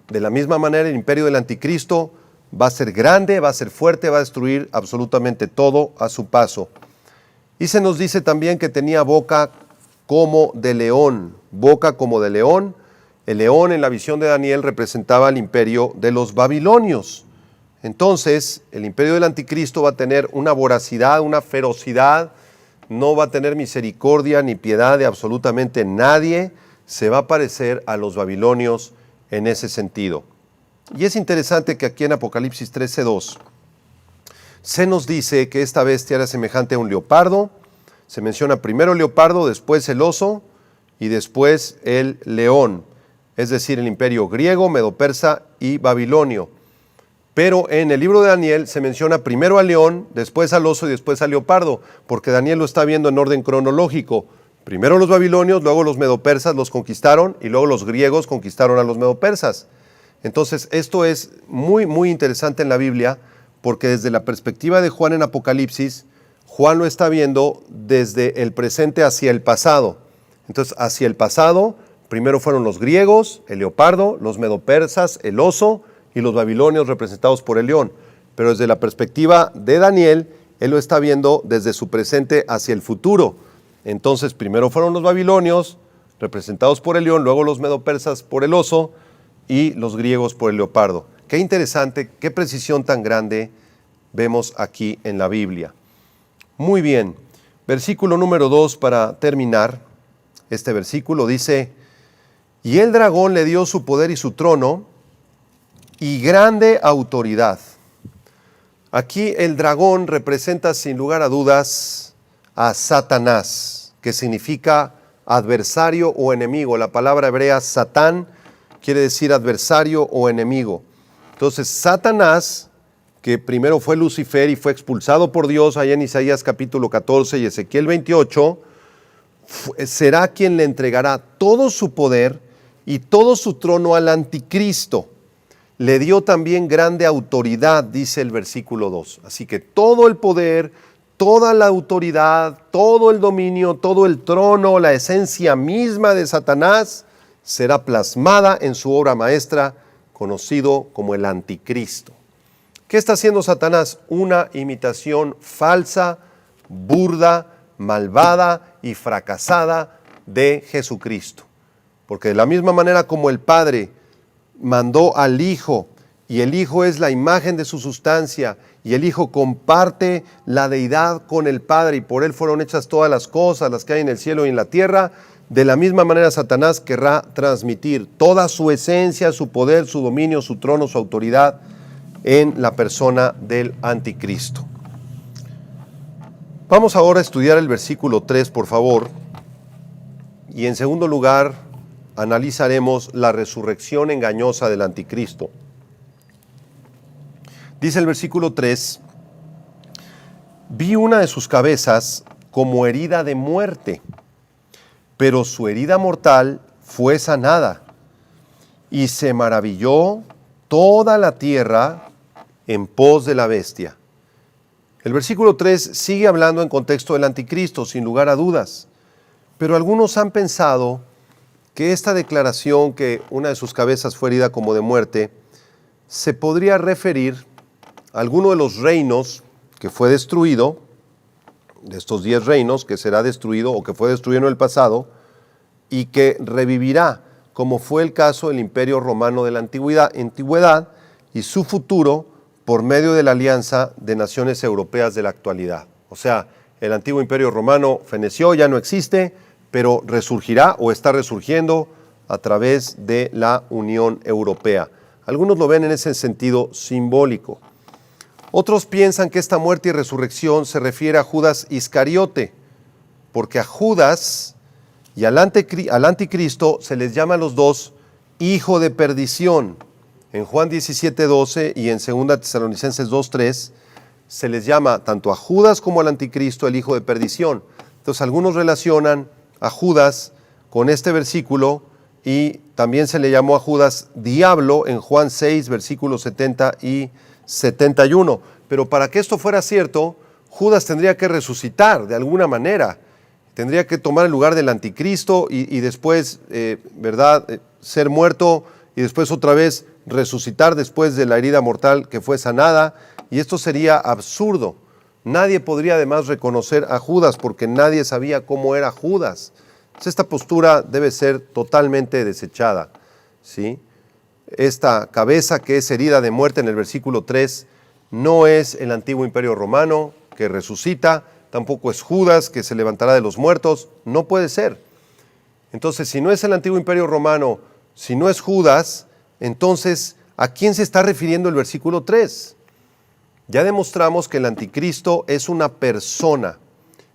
De la misma manera, el imperio del anticristo va a ser grande, va a ser fuerte, va a destruir absolutamente todo a su paso. Y se nos dice también que tenía boca como de león, boca como de león. El león en la visión de Daniel representaba el imperio de los babilonios. Entonces, el imperio del anticristo va a tener una voracidad, una ferocidad, no va a tener misericordia ni piedad de absolutamente nadie, se va a parecer a los babilonios en ese sentido. Y es interesante que aquí en Apocalipsis 13:2 se nos dice que esta bestia era semejante a un leopardo. Se menciona primero el leopardo, después el oso y después el león, es decir, el imperio griego, medo-persa y babilonio. Pero en el libro de Daniel se menciona primero al león, después al oso y después al leopardo, porque Daniel lo está viendo en orden cronológico. Primero los babilonios, luego los medo-persas los conquistaron y luego los griegos conquistaron a los medo-persas. Entonces, esto es muy, muy interesante en la Biblia, porque desde la perspectiva de Juan en Apocalipsis, Juan lo está viendo desde el presente hacia el pasado. Entonces, hacia el pasado, primero fueron los griegos, el leopardo, los medo-persas, el oso y los babilonios representados por el león. Pero desde la perspectiva de Daniel, él lo está viendo desde su presente hacia el futuro. Entonces, primero fueron los babilonios, representados por el león, luego los medo-persas por el oso, y los griegos por el leopardo. Qué interesante, qué precisión tan grande vemos aquí en la Biblia. Muy bien, versículo número 2 para terminar. Este versículo dice: y el dragón le dio su poder y su trono y grande autoridad. Aquí el dragón representa sin lugar a dudas a Satanás, que significa adversario o enemigo. La palabra hebrea Satán quiere decir adversario o enemigo. Entonces, Satanás, que primero fue Lucifer y fue expulsado por Dios allá en Isaías capítulo 14 y Ezequiel 28, será quien le entregará todo su poder y todo su trono al anticristo. Le dio también grande autoridad, dice el versículo 2. Así que todo el poder, toda la autoridad, todo el dominio, todo el trono, la esencia misma de Satanás será plasmada en su obra maestra, conocido como el anticristo. ¿Qué está haciendo Satanás? Una imitación falsa, burda, malvada y fracasada de Jesucristo. Porque de la misma manera como el Padre mandó al Hijo, y el Hijo es la imagen de su sustancia, y el Hijo comparte la deidad con el Padre, y por Él fueron hechas todas las cosas, las que hay en el cielo y en la tierra, de la misma manera Satanás querrá transmitir toda su esencia, su poder, su dominio, su trono, su autoridad en la persona del anticristo. Vamos ahora a estudiar el versículo 3, por favor, y en segundo lugar analizaremos la resurrección engañosa del anticristo. Dice el versículo 3: vi una de sus cabezas como herida de muerte, pero su herida mortal fue sanada, y se maravilló toda la tierra en pos de la bestia. El versículo 3 sigue hablando en contexto del anticristo, sin lugar a dudas, pero algunos han pensado que esta declaración, que una de sus cabezas fue herida como de muerte, se podría referir a alguno de los reinos que fue destruido, de estos 10 reinos que será destruido o que fue destruido en el pasado y que revivirá, como fue el caso del Imperio Romano de la antigüedad y su futuro por medio de la alianza de naciones europeas de la actualidad. O sea, el antiguo Imperio Romano feneció, ya no existe, pero resurgirá o está resurgiendo a través de la Unión Europea. Algunos lo ven en ese sentido simbólico. Otros piensan que esta muerte y resurrección se refiere a Judas Iscariote, porque a Judas y al anticristo se les llama a los dos hijo de perdición. En Juan 17:12 y en 2 Tesalonicenses 2:3 se les llama tanto a Judas como al anticristo el hijo de perdición. Entonces algunos relacionan a Judas con este versículo y también se le llamó a Judas diablo en Juan 6, versículos 70 y 71. Pero para que esto fuera cierto, Judas tendría que resucitar de alguna manera. Tendría que tomar el lugar del anticristo y después, ser muerto y después otra vez resucitar después de la herida mortal que fue sanada. Y esto sería absurdo. Nadie podría además reconocer a Judas porque nadie sabía cómo era Judas. Entonces, esta postura debe ser totalmente desechada, ¿sí? Esta cabeza que es herida de muerte en el versículo 3 no es el antiguo Imperio Romano que resucita, tampoco es Judas que se levantará de los muertos, no puede ser. Entonces, si no es el antiguo Imperio Romano, si no es Judas, entonces, ¿a quién se está refiriendo el versículo 3? Ya demostramos que el anticristo es una persona,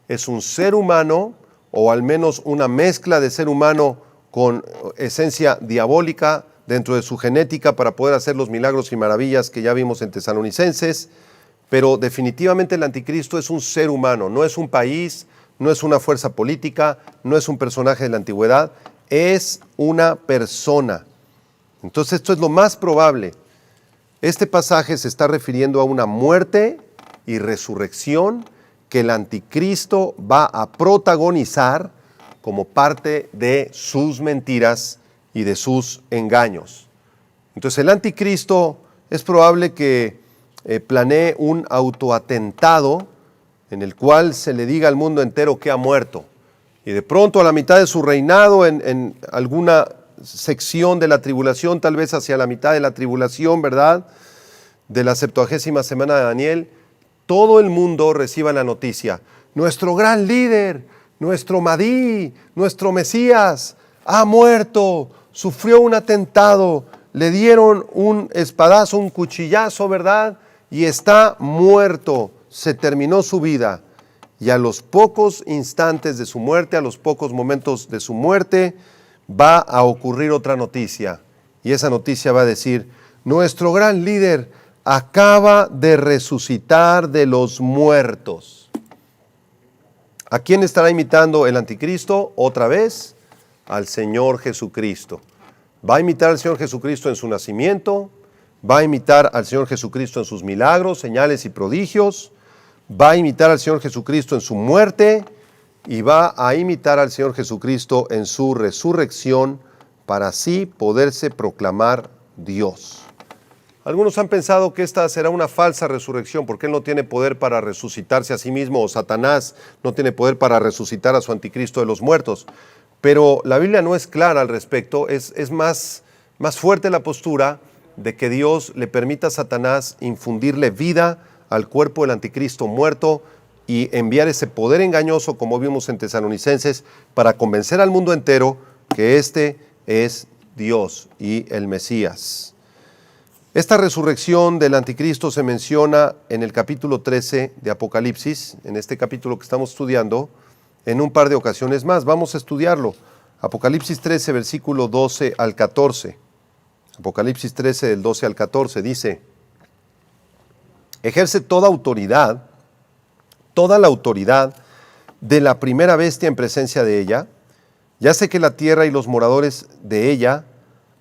es un ser humano, o al menos una mezcla de ser humano con esencia diabólica dentro de su genética para poder hacer los milagros y maravillas que ya vimos en Tesalonicenses, pero definitivamente el anticristo es un ser humano, no es un país, no es una fuerza política, no es un personaje de la antigüedad, es una persona. Entonces esto es lo más probable. Este pasaje se está refiriendo a una muerte y resurrección que el anticristo va a protagonizar como parte de sus mentiras y de sus engaños. Entonces el anticristo es probable que planee un autoatentado en el cual se le diga al mundo entero que ha muerto. Y de pronto a la mitad de su reinado, en alguna sección de la tribulación, tal vez hacia la mitad de la tribulación, ¿verdad?, de la 70ª semana de Daniel, todo el mundo reciba la noticia: nuestro gran líder, nuestro Mahdi, nuestro Mesías, ha muerto, sufrió un atentado, le dieron un espadazo, un cuchillazo, ¿verdad?, y está muerto, se terminó su vida. Y a los pocos instantes de su muerte, a los pocos momentos de su muerte, va a ocurrir otra noticia. Y esa noticia va a decir: nuestro gran líder acaba de resucitar de los muertos. ¿A quién estará imitando el anticristo? Otra vez, al Señor Jesucristo. Va a imitar al Señor Jesucristo en su nacimiento, va a imitar al Señor Jesucristo en sus milagros, señales y prodigios, va a imitar al Señor Jesucristo en su muerte y va a imitar al Señor Jesucristo en su resurrección para así poderse proclamar Dios. Algunos han pensado que esta será una falsa resurrección porque Él no tiene poder para resucitarse a sí mismo, o Satanás no tiene poder para resucitar a su anticristo de los muertos. Pero la Biblia no es clara al respecto, es más fuerte la postura de que Dios le permita a Satanás infundirle vida al cuerpo del anticristo muerto y enviar ese poder engañoso, como vimos en Tesalonicenses, para convencer al mundo entero que este es Dios y el Mesías. Esta resurrección del anticristo se menciona en el capítulo 13 de Apocalipsis, en este capítulo que estamos estudiando, en un par de ocasiones más. Vamos a estudiarlo. Apocalipsis 13, versículo 12 al 14. Apocalipsis 13, del 12 al 14, dice: ejerce toda la autoridad de la primera bestia en presencia de ella, y hace que la tierra y los moradores de ella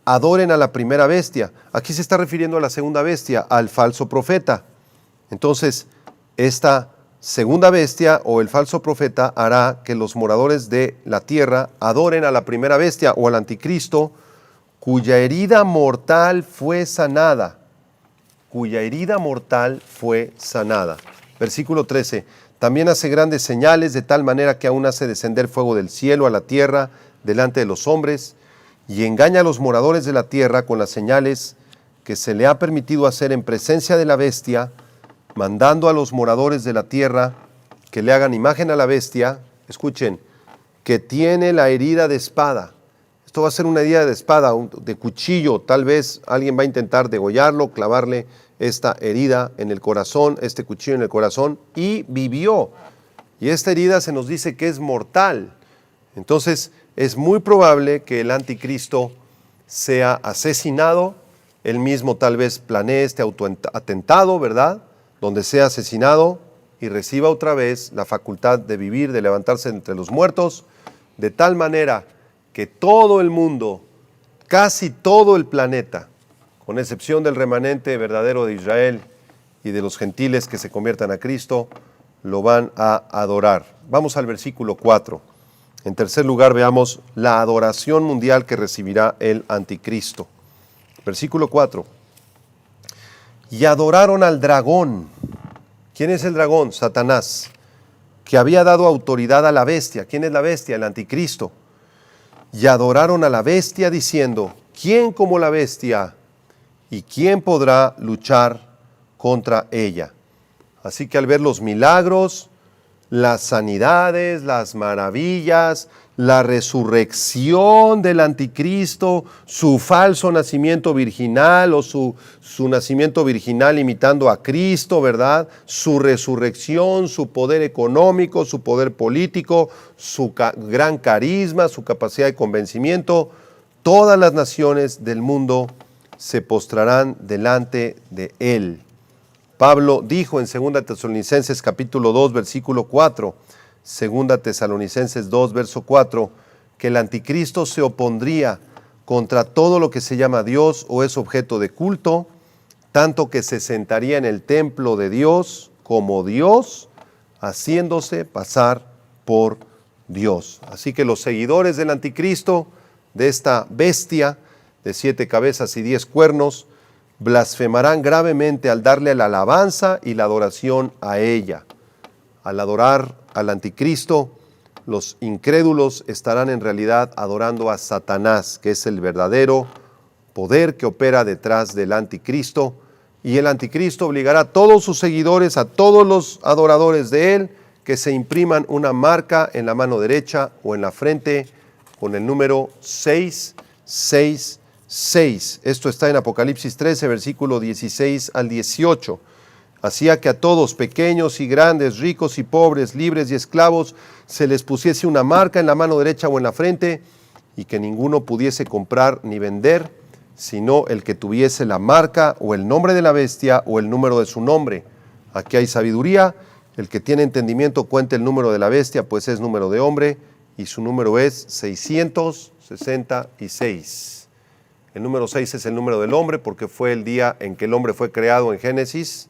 adoren a la primera bestia. Aquí se está refiriendo a la segunda bestia, al falso profeta. Entonces, esta segunda bestia o el falso profeta hará que los moradores de la tierra adoren a la primera bestia o al anticristo, cuya herida mortal fue sanada. Cuya herida mortal fue sanada. Versículo 13. También hace grandes señales, de tal manera que aún hace descender fuego del cielo a la tierra delante de los hombres, y engaña a los moradores de la tierra con las señales que se le ha permitido hacer en presencia de la bestia, mandando a los moradores de la tierra que le hagan imagen a la bestia, escuchen, que tiene la herida de espada. Esto va a ser una herida de espada, de cuchillo. Tal vez alguien va a intentar degollarlo, clavarle esta herida en el corazón, este cuchillo en el corazón, y vivió. Y esta herida se nos dice que es mortal. Entonces es muy probable que el anticristo sea asesinado. Él mismo tal vez planee este autoatentado, ¿verdad? Donde sea asesinado y reciba otra vez la facultad de vivir, de levantarse entre los muertos, de tal manera que todo el mundo, casi todo el planeta, con excepción del remanente verdadero de Israel y de los gentiles que se conviertan a Cristo, lo van a adorar. Vamos al versículo 4. En tercer lugar, veamos la adoración mundial que recibirá el anticristo. Versículo 4. Y adoraron al dragón. ¿Quién es el dragón? Satanás, que había dado autoridad a la bestia. ¿Quién es la bestia? El anticristo. Y adoraron a la bestia diciendo, ¿quién como la bestia? ¿Y quién podrá luchar contra ella? Así que al ver los milagros, las sanidades, las maravillas, la resurrección del anticristo, su falso nacimiento virginal o su nacimiento virginal imitando a Cristo, ¿verdad? Su resurrección, su poder económico, su poder político, su gran carisma, su capacidad de convencimiento, todas las naciones del mundo se postrarán delante de él. Pablo dijo en 2 Tesalonicenses capítulo 2, versículo 4, 2 Tesalonicenses 2, verso 4, que el anticristo se opondría contra todo lo que se llama Dios o es objeto de culto, tanto que se sentaría en el templo de Dios como Dios, haciéndose pasar por Dios. Así que los seguidores del anticristo, de esta bestia de 7 cabezas y 10 cuernos, blasfemarán gravemente al darle la alabanza y la adoración a ella. Al adorar al anticristo, los incrédulos estarán en realidad adorando a Satanás, que es el verdadero poder que opera detrás del anticristo, y el anticristo obligará a todos sus seguidores, a todos los adoradores de él, que se impriman una marca en la mano derecha o en la frente con el número 666. Esto está en Apocalipsis 13, versículo 16 al 18. Hacía que a todos, pequeños y grandes, ricos y pobres, libres y esclavos, se les pusiese una marca en la mano derecha o en la frente, y que ninguno pudiese comprar ni vender, sino el que tuviese la marca o el nombre de la bestia o el número de su nombre. Aquí hay sabiduría. El que tiene entendimiento cuente el número de la bestia, pues es número de hombre, y su número es 666. El número 6 es el número del hombre, porque fue el día en que el hombre fue creado en Génesis.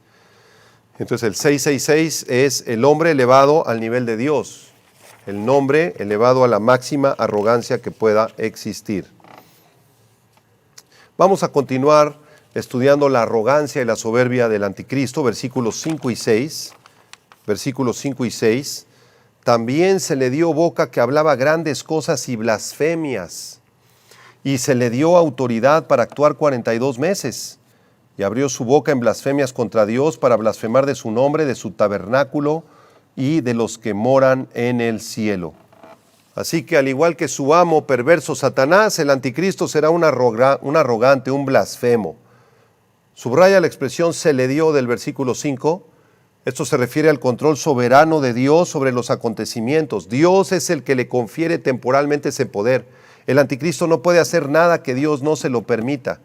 Entonces el 666 es el hombre elevado al nivel de Dios, el nombre elevado a la máxima arrogancia que pueda existir. Vamos a continuar estudiando la arrogancia y la soberbia del anticristo, versículos 5 y 6. Versículos 5 y 6. También se le dio boca que hablaba grandes cosas y blasfemias, y se le dio autoridad para actuar 42 meses, y abrió su boca en blasfemias contra Dios para blasfemar de su nombre, de su tabernáculo y de los que moran en el cielo. Así que al igual que su amo perverso Satanás, el anticristo será un arrogante, un blasfemo. Subraya la expresión se le dio del versículo 5. Esto se refiere al control soberano de Dios sobre los acontecimientos. Dios es el que le confiere temporalmente ese poder. El anticristo no puede hacer nada que Dios no se lo permita.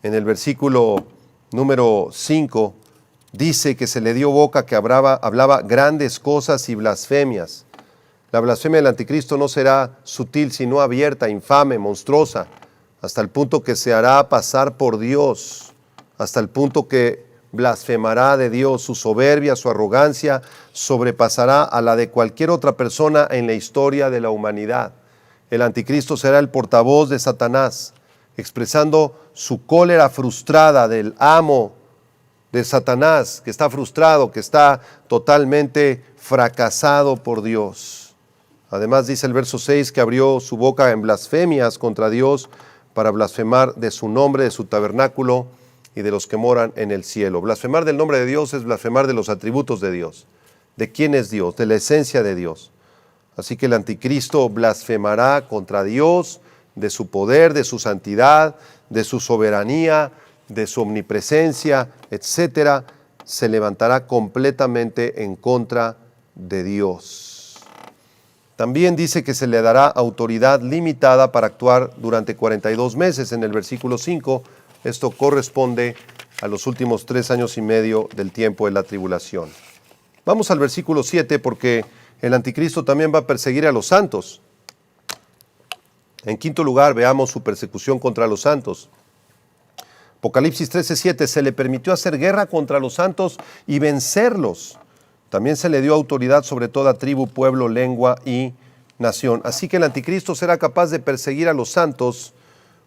En el versículo número 5 dice que se le dio boca que hablaba grandes cosas y blasfemias. La blasfemia del anticristo no será sutil, sino abierta, infame, monstruosa, hasta el punto que se hará pasar por Dios, hasta el punto que blasfemará de Dios, su soberbia, su arrogancia sobrepasará a la de cualquier otra persona en la historia de la humanidad. El anticristo será el portavoz de Satanás, expresando su cólera frustrada del amo de Satanás, que está frustrado, que está totalmente fracasado por Dios. Además dice el verso 6 que abrió su boca en blasfemias contra Dios para blasfemar de su nombre, de su tabernáculo y de los que moran en el cielo. Blasfemar del nombre de Dios es blasfemar de los atributos de Dios, de quién es Dios, de la esencia de Dios. Así que el anticristo blasfemará contra Dios, de su poder, de su santidad, de su soberanía, de su omnipresencia, etcétera. Se levantará completamente en contra de Dios. También dice que se le dará autoridad limitada para actuar durante 42 meses. En el versículo 5, esto corresponde a los últimos 3 años y medio del tiempo de la tribulación. Vamos al versículo 7 porque el anticristo también va a perseguir a los santos. En quinto lugar, veamos su persecución contra los santos. Apocalipsis 13:7, se le permitió hacer guerra contra los santos y vencerlos. También se le dio autoridad sobre toda tribu, pueblo, lengua y nación. Así que el anticristo será capaz de perseguir a los santos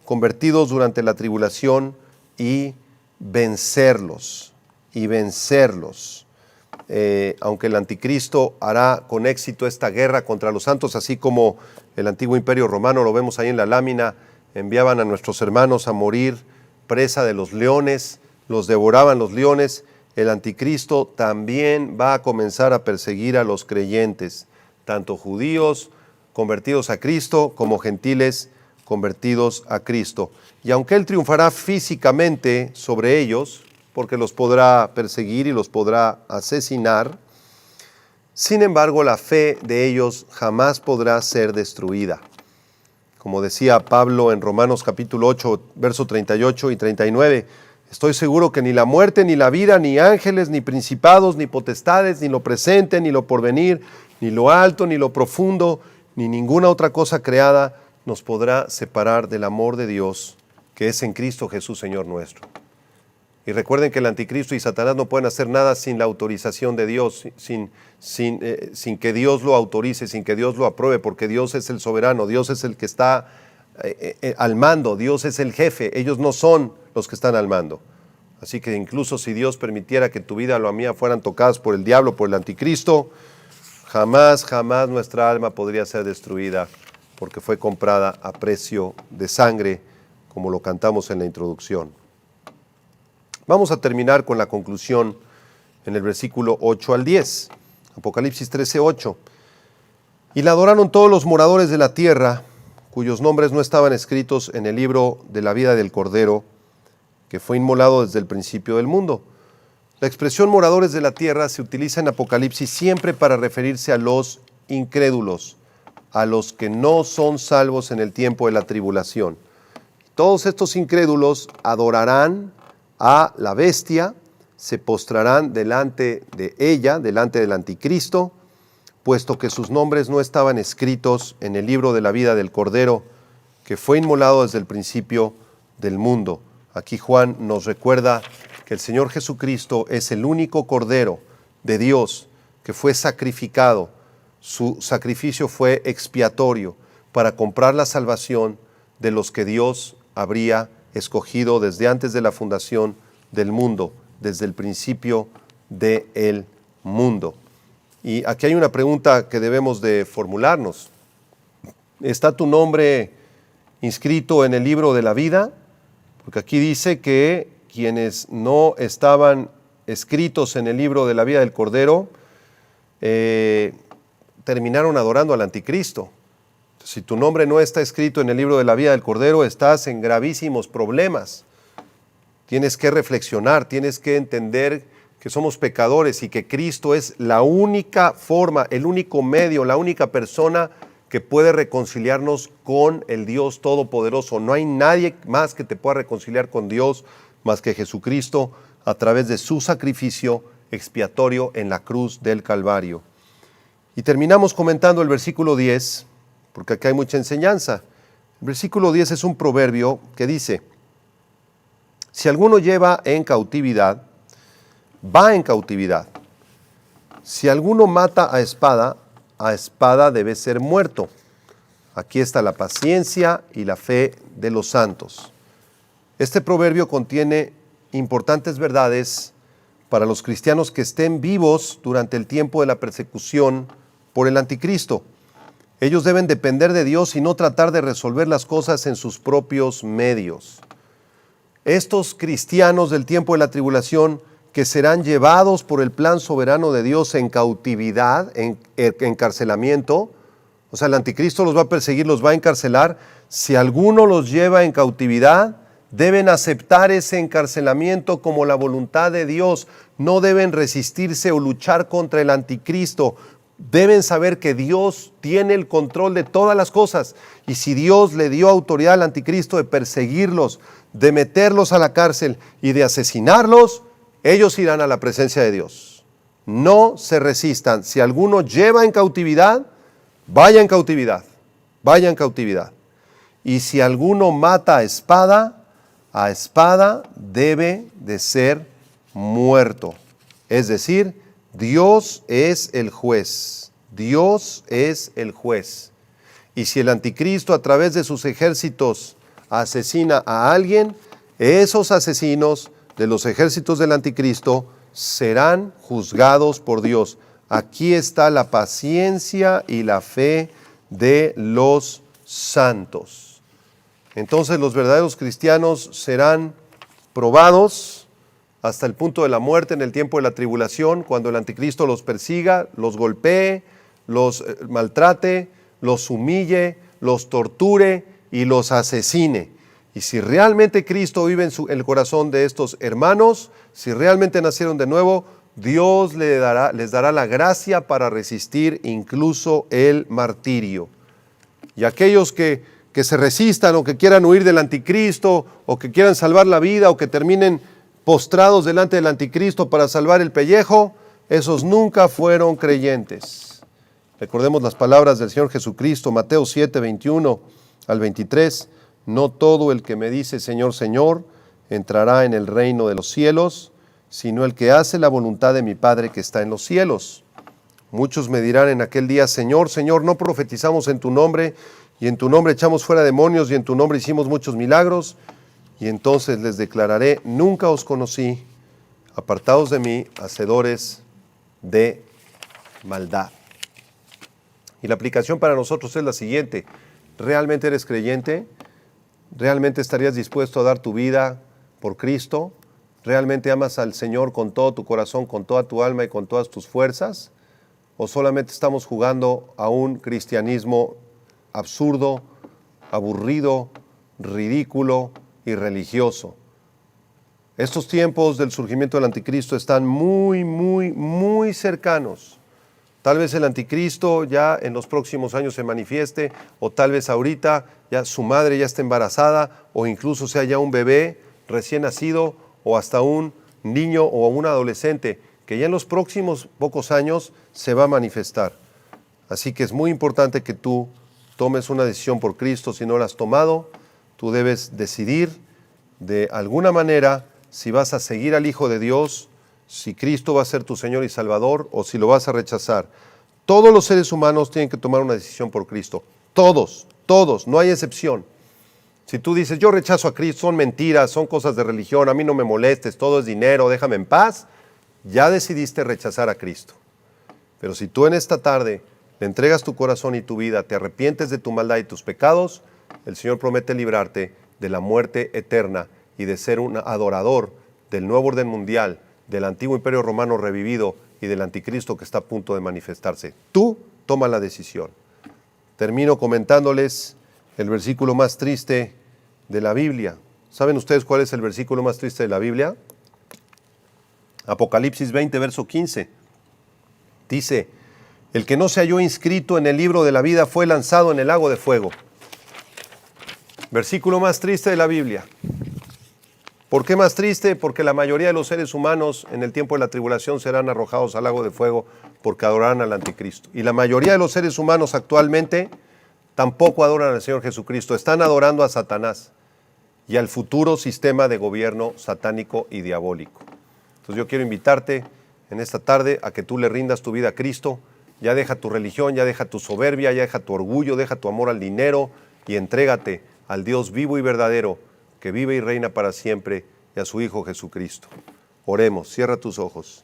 convertidos durante la tribulación y vencerlos. Aunque el anticristo hará con éxito esta guerra contra los santos, así como el antiguo imperio romano, lo vemos ahí en la lámina, enviaban a nuestros hermanos a morir presa de los leones, los devoraban los leones. El anticristo también va a comenzar a perseguir a los creyentes, tanto judíos convertidos a Cristo como gentiles convertidos a Cristo. Y aunque él triunfará físicamente sobre ellos, porque los podrá perseguir y los podrá asesinar, sin embargo la fe de ellos jamás podrá ser destruida. Como decía Pablo en Romanos capítulo 8, versos 38 y 39, estoy seguro que ni la muerte, ni la vida, ni ángeles, ni principados, ni potestades, ni lo presente, ni lo porvenir, ni lo alto, ni lo profundo, ni ninguna otra cosa creada nos podrá separar del amor de Dios que es en Cristo Jesús, Señor nuestro. Y recuerden que el anticristo y Satanás no pueden hacer nada sin la autorización de Dios, sin que Dios lo autorice, sin que Dios lo apruebe, porque Dios es el soberano, Dios es el que está al mando, Dios es el jefe, ellos no son los que están al mando. Así que incluso si Dios permitiera que tu vida o la mía fueran tocadas por el diablo, por el anticristo, jamás nuestra alma podría ser destruida, porque fue comprada a precio de sangre, como lo cantamos en la introducción. Vamos a terminar con la conclusión en el versículo 8 al 10. Apocalipsis 13:8. Y la adoraron todos los moradores de la tierra, cuyos nombres no estaban escritos en el libro de la vida del Cordero, que fue inmolado desde el principio del mundo. La expresión moradores de la tierra se utiliza en Apocalipsis siempre para referirse a los incrédulos, a los que no son salvos en el tiempo de la tribulación. Todos estos incrédulos adorarán a la bestia, se postrarán delante de ella, delante del anticristo, puesto que sus nombres no estaban escritos en el libro de la vida del Cordero, que fue inmolado desde el principio del mundo. Aquí Juan nos recuerda que el Señor Jesucristo es el único Cordero de Dios que fue sacrificado. Su sacrificio fue expiatorio para comprar la salvación de los que Dios habría escogido desde antes de la fundación del mundo, desde el principio del mundo. Y aquí hay una pregunta que debemos de formularnos. ¿Está tu nombre inscrito en el libro de la vida? Porque aquí dice que quienes no estaban escritos en el libro de la vida del Cordero terminaron adorando al anticristo. Si tu nombre no está escrito en el libro de la vida del Cordero, estás en gravísimos problemas. Tienes que reflexionar, tienes que entender que somos pecadores y que Cristo es la única forma, el único medio, la única persona que puede reconciliarnos con el Dios Todopoderoso. No hay nadie más que te pueda reconciliar con Dios más que Jesucristo a través de su sacrificio expiatorio en la cruz del Calvario. Y terminamos comentando el versículo 10, porque aquí hay mucha enseñanza. El versículo 10 es un proverbio que dice: si alguno lleva en cautividad, va en cautividad. Si alguno mata a espada debe ser muerto. Aquí está la paciencia y la fe de los santos. Este proverbio contiene importantes verdades para los cristianos que estén vivos durante el tiempo de la persecución por el anticristo. Ellos deben depender de Dios y no tratar de resolver las cosas en sus propios medios. Estos cristianos del tiempo de la tribulación que serán llevados por el plan soberano de Dios en cautividad, en encarcelamiento, o sea, el anticristo los va a perseguir, los va a encarcelar. Si alguno los lleva en cautividad, deben aceptar ese encarcelamiento como la voluntad de Dios. No deben resistirse o luchar contra el anticristo. Deben saber que Dios tiene el control de todas las cosas. Y si Dios le dio autoridad al anticristo de perseguirlos, de meterlos a la cárcel y de asesinarlos, ellos irán a la presencia de Dios. No se resistan. Si alguno lleva en cautividad, vaya en cautividad. Vaya en cautividad. Y si alguno mata a espada debe de ser muerto. Es decir, Dios es el juez. Dios es el juez. Y si el anticristo a través de sus ejércitos asesina a alguien, esos asesinos de los ejércitos del anticristo serán juzgados por Dios. Aquí está la paciencia y la fe de los santos. Entonces los verdaderos cristianos serán probados hasta el punto de la muerte en el tiempo de la tribulación, cuando el anticristo los persiga, los golpee, los maltrate, los humille, los torture y los asesine. Y si realmente Cristo vive en el corazón de estos hermanos, si realmente nacieron de nuevo, Dios les dará la gracia para resistir incluso el martirio. Y aquellos que se resistan o que quieran huir del anticristo o que quieran salvar la vida o que terminen postrados delante del anticristo para salvar el pellejo, esos nunca fueron creyentes. Recordemos las palabras del Señor Jesucristo, Mateo 7, 21 al 23. No todo el que me dice Señor, Señor, entrará en el reino de los cielos, sino el que hace la voluntad de mi Padre que está en los cielos. Muchos me dirán en aquel día, Señor, Señor, no profetizamos en tu nombre, y en tu nombre echamos fuera demonios, y en tu nombre hicimos muchos milagros. Y entonces les declararé, nunca os conocí, apartados de mí, hacedores de maldad. Y la aplicación para nosotros es la siguiente: ¿realmente eres creyente? ¿Realmente estarías dispuesto a dar tu vida por Cristo? ¿Realmente amas al Señor con todo tu corazón, con toda tu alma y con todas tus fuerzas? ¿O solamente estamos jugando a un cristianismo absurdo, aburrido, ridículo y religioso? Estos tiempos del surgimiento del anticristo están muy cercanos. Tal vez el anticristo ya en los próximos años se manifieste, o tal vez ahorita ya su madre ya esté embarazada, o incluso sea ya un bebé recién nacido, o hasta un niño o un adolescente, que ya en los próximos pocos años se va a manifestar. Así que es muy importante que tú tomes una decisión por Cristo. Si no la has tomado, tú debes decidir de alguna manera si vas a seguir al Hijo de Dios, si Cristo va a ser tu Señor y Salvador, o si lo vas a rechazar. Todos los seres humanos tienen que tomar una decisión por Cristo. Todos, no hay excepción. Si tú dices, yo rechazo a Cristo, son mentiras, son cosas de religión, a mí no me molestes, todo es dinero, déjame en paz, ya decidiste rechazar a Cristo. Pero si tú en esta tarde le entregas tu corazón y tu vida, te arrepientes de tu maldad y tus pecados, el Señor promete librarte de la muerte eterna y de ser un adorador del nuevo orden mundial, del antiguo imperio romano revivido y del anticristo que está a punto de manifestarse. Tú toma la decisión. Termino comentándoles el versículo más triste de la Biblia. ¿Saben ustedes cuál es el versículo más triste de la Biblia? Apocalipsis 20, verso 15. Dice, el que no se halló inscrito en el libro de la vida fue lanzado en el lago de fuego. Versículo más triste de la Biblia. ¿Por qué más triste? Porque la mayoría de los seres humanos en el tiempo de la tribulación serán arrojados al lago de fuego porque adorarán al anticristo. Y la mayoría de los seres humanos actualmente tampoco adoran al Señor Jesucristo, están adorando a Satanás y al futuro sistema de gobierno satánico y diabólico. Entonces yo quiero invitarte en esta tarde a que tú le rindas tu vida a Cristo. Ya deja tu religión, ya deja tu soberbia, ya deja tu orgullo, deja tu amor al dinero y entrégate al Dios vivo y verdadero que vive y reina para siempre y a su Hijo Jesucristo. Oremos, cierra tus ojos.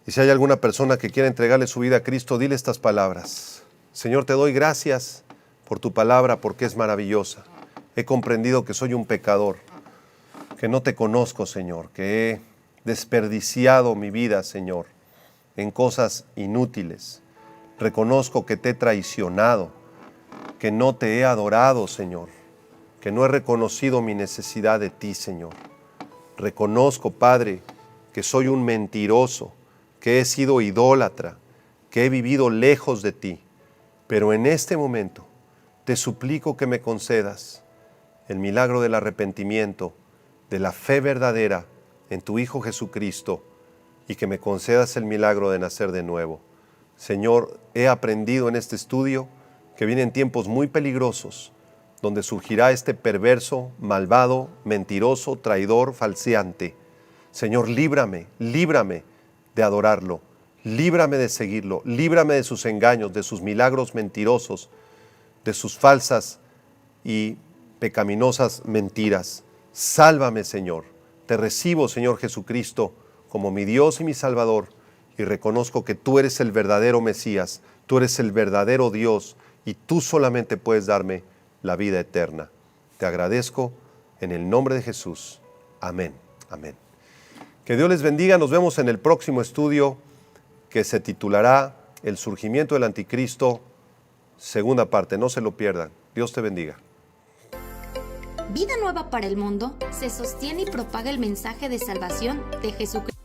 Y si hay alguna persona que quiera entregarle su vida a Cristo, dile estas palabras. Señor, te doy gracias por tu palabra porque es maravillosa. He comprendido que soy un pecador, que no te conozco, Señor, que he desperdiciado mi vida, Señor, en cosas inútiles. Reconozco que te he traicionado, que no te he adorado, Señor, que no he reconocido mi necesidad de ti, Señor. Reconozco, Padre, que soy un mentiroso, que he sido idólatra, que he vivido lejos de ti. Pero en este momento te suplico que me concedas el milagro del arrepentimiento, de la fe verdadera en tu Hijo Jesucristo, y que me concedas el milagro de nacer de nuevo. Señor, he aprendido en este estudio que vienen tiempos muy peligrosos, donde surgirá este perverso, malvado, mentiroso, traidor, falseante. Señor, líbrame de adorarlo, líbrame de seguirlo, líbrame de sus engaños, de sus milagros mentirosos, de sus falsas y pecaminosas mentiras. Sálvame, Señor. Te recibo, Señor Jesucristo, como mi Dios y mi Salvador, y reconozco que tú eres el verdadero Mesías, tú eres el verdadero Dios, y tú solamente puedes darme la vida eterna. Te agradezco en el nombre de Jesús. Amén. Amén. Que Dios les bendiga. Nos vemos en el próximo estudio que se titulará El surgimiento del anticristo, segunda parte. No se lo pierdan. Dios te bendiga. Vida Nueva para el Mundo se sostiene y propaga el mensaje de salvación de Jesucristo.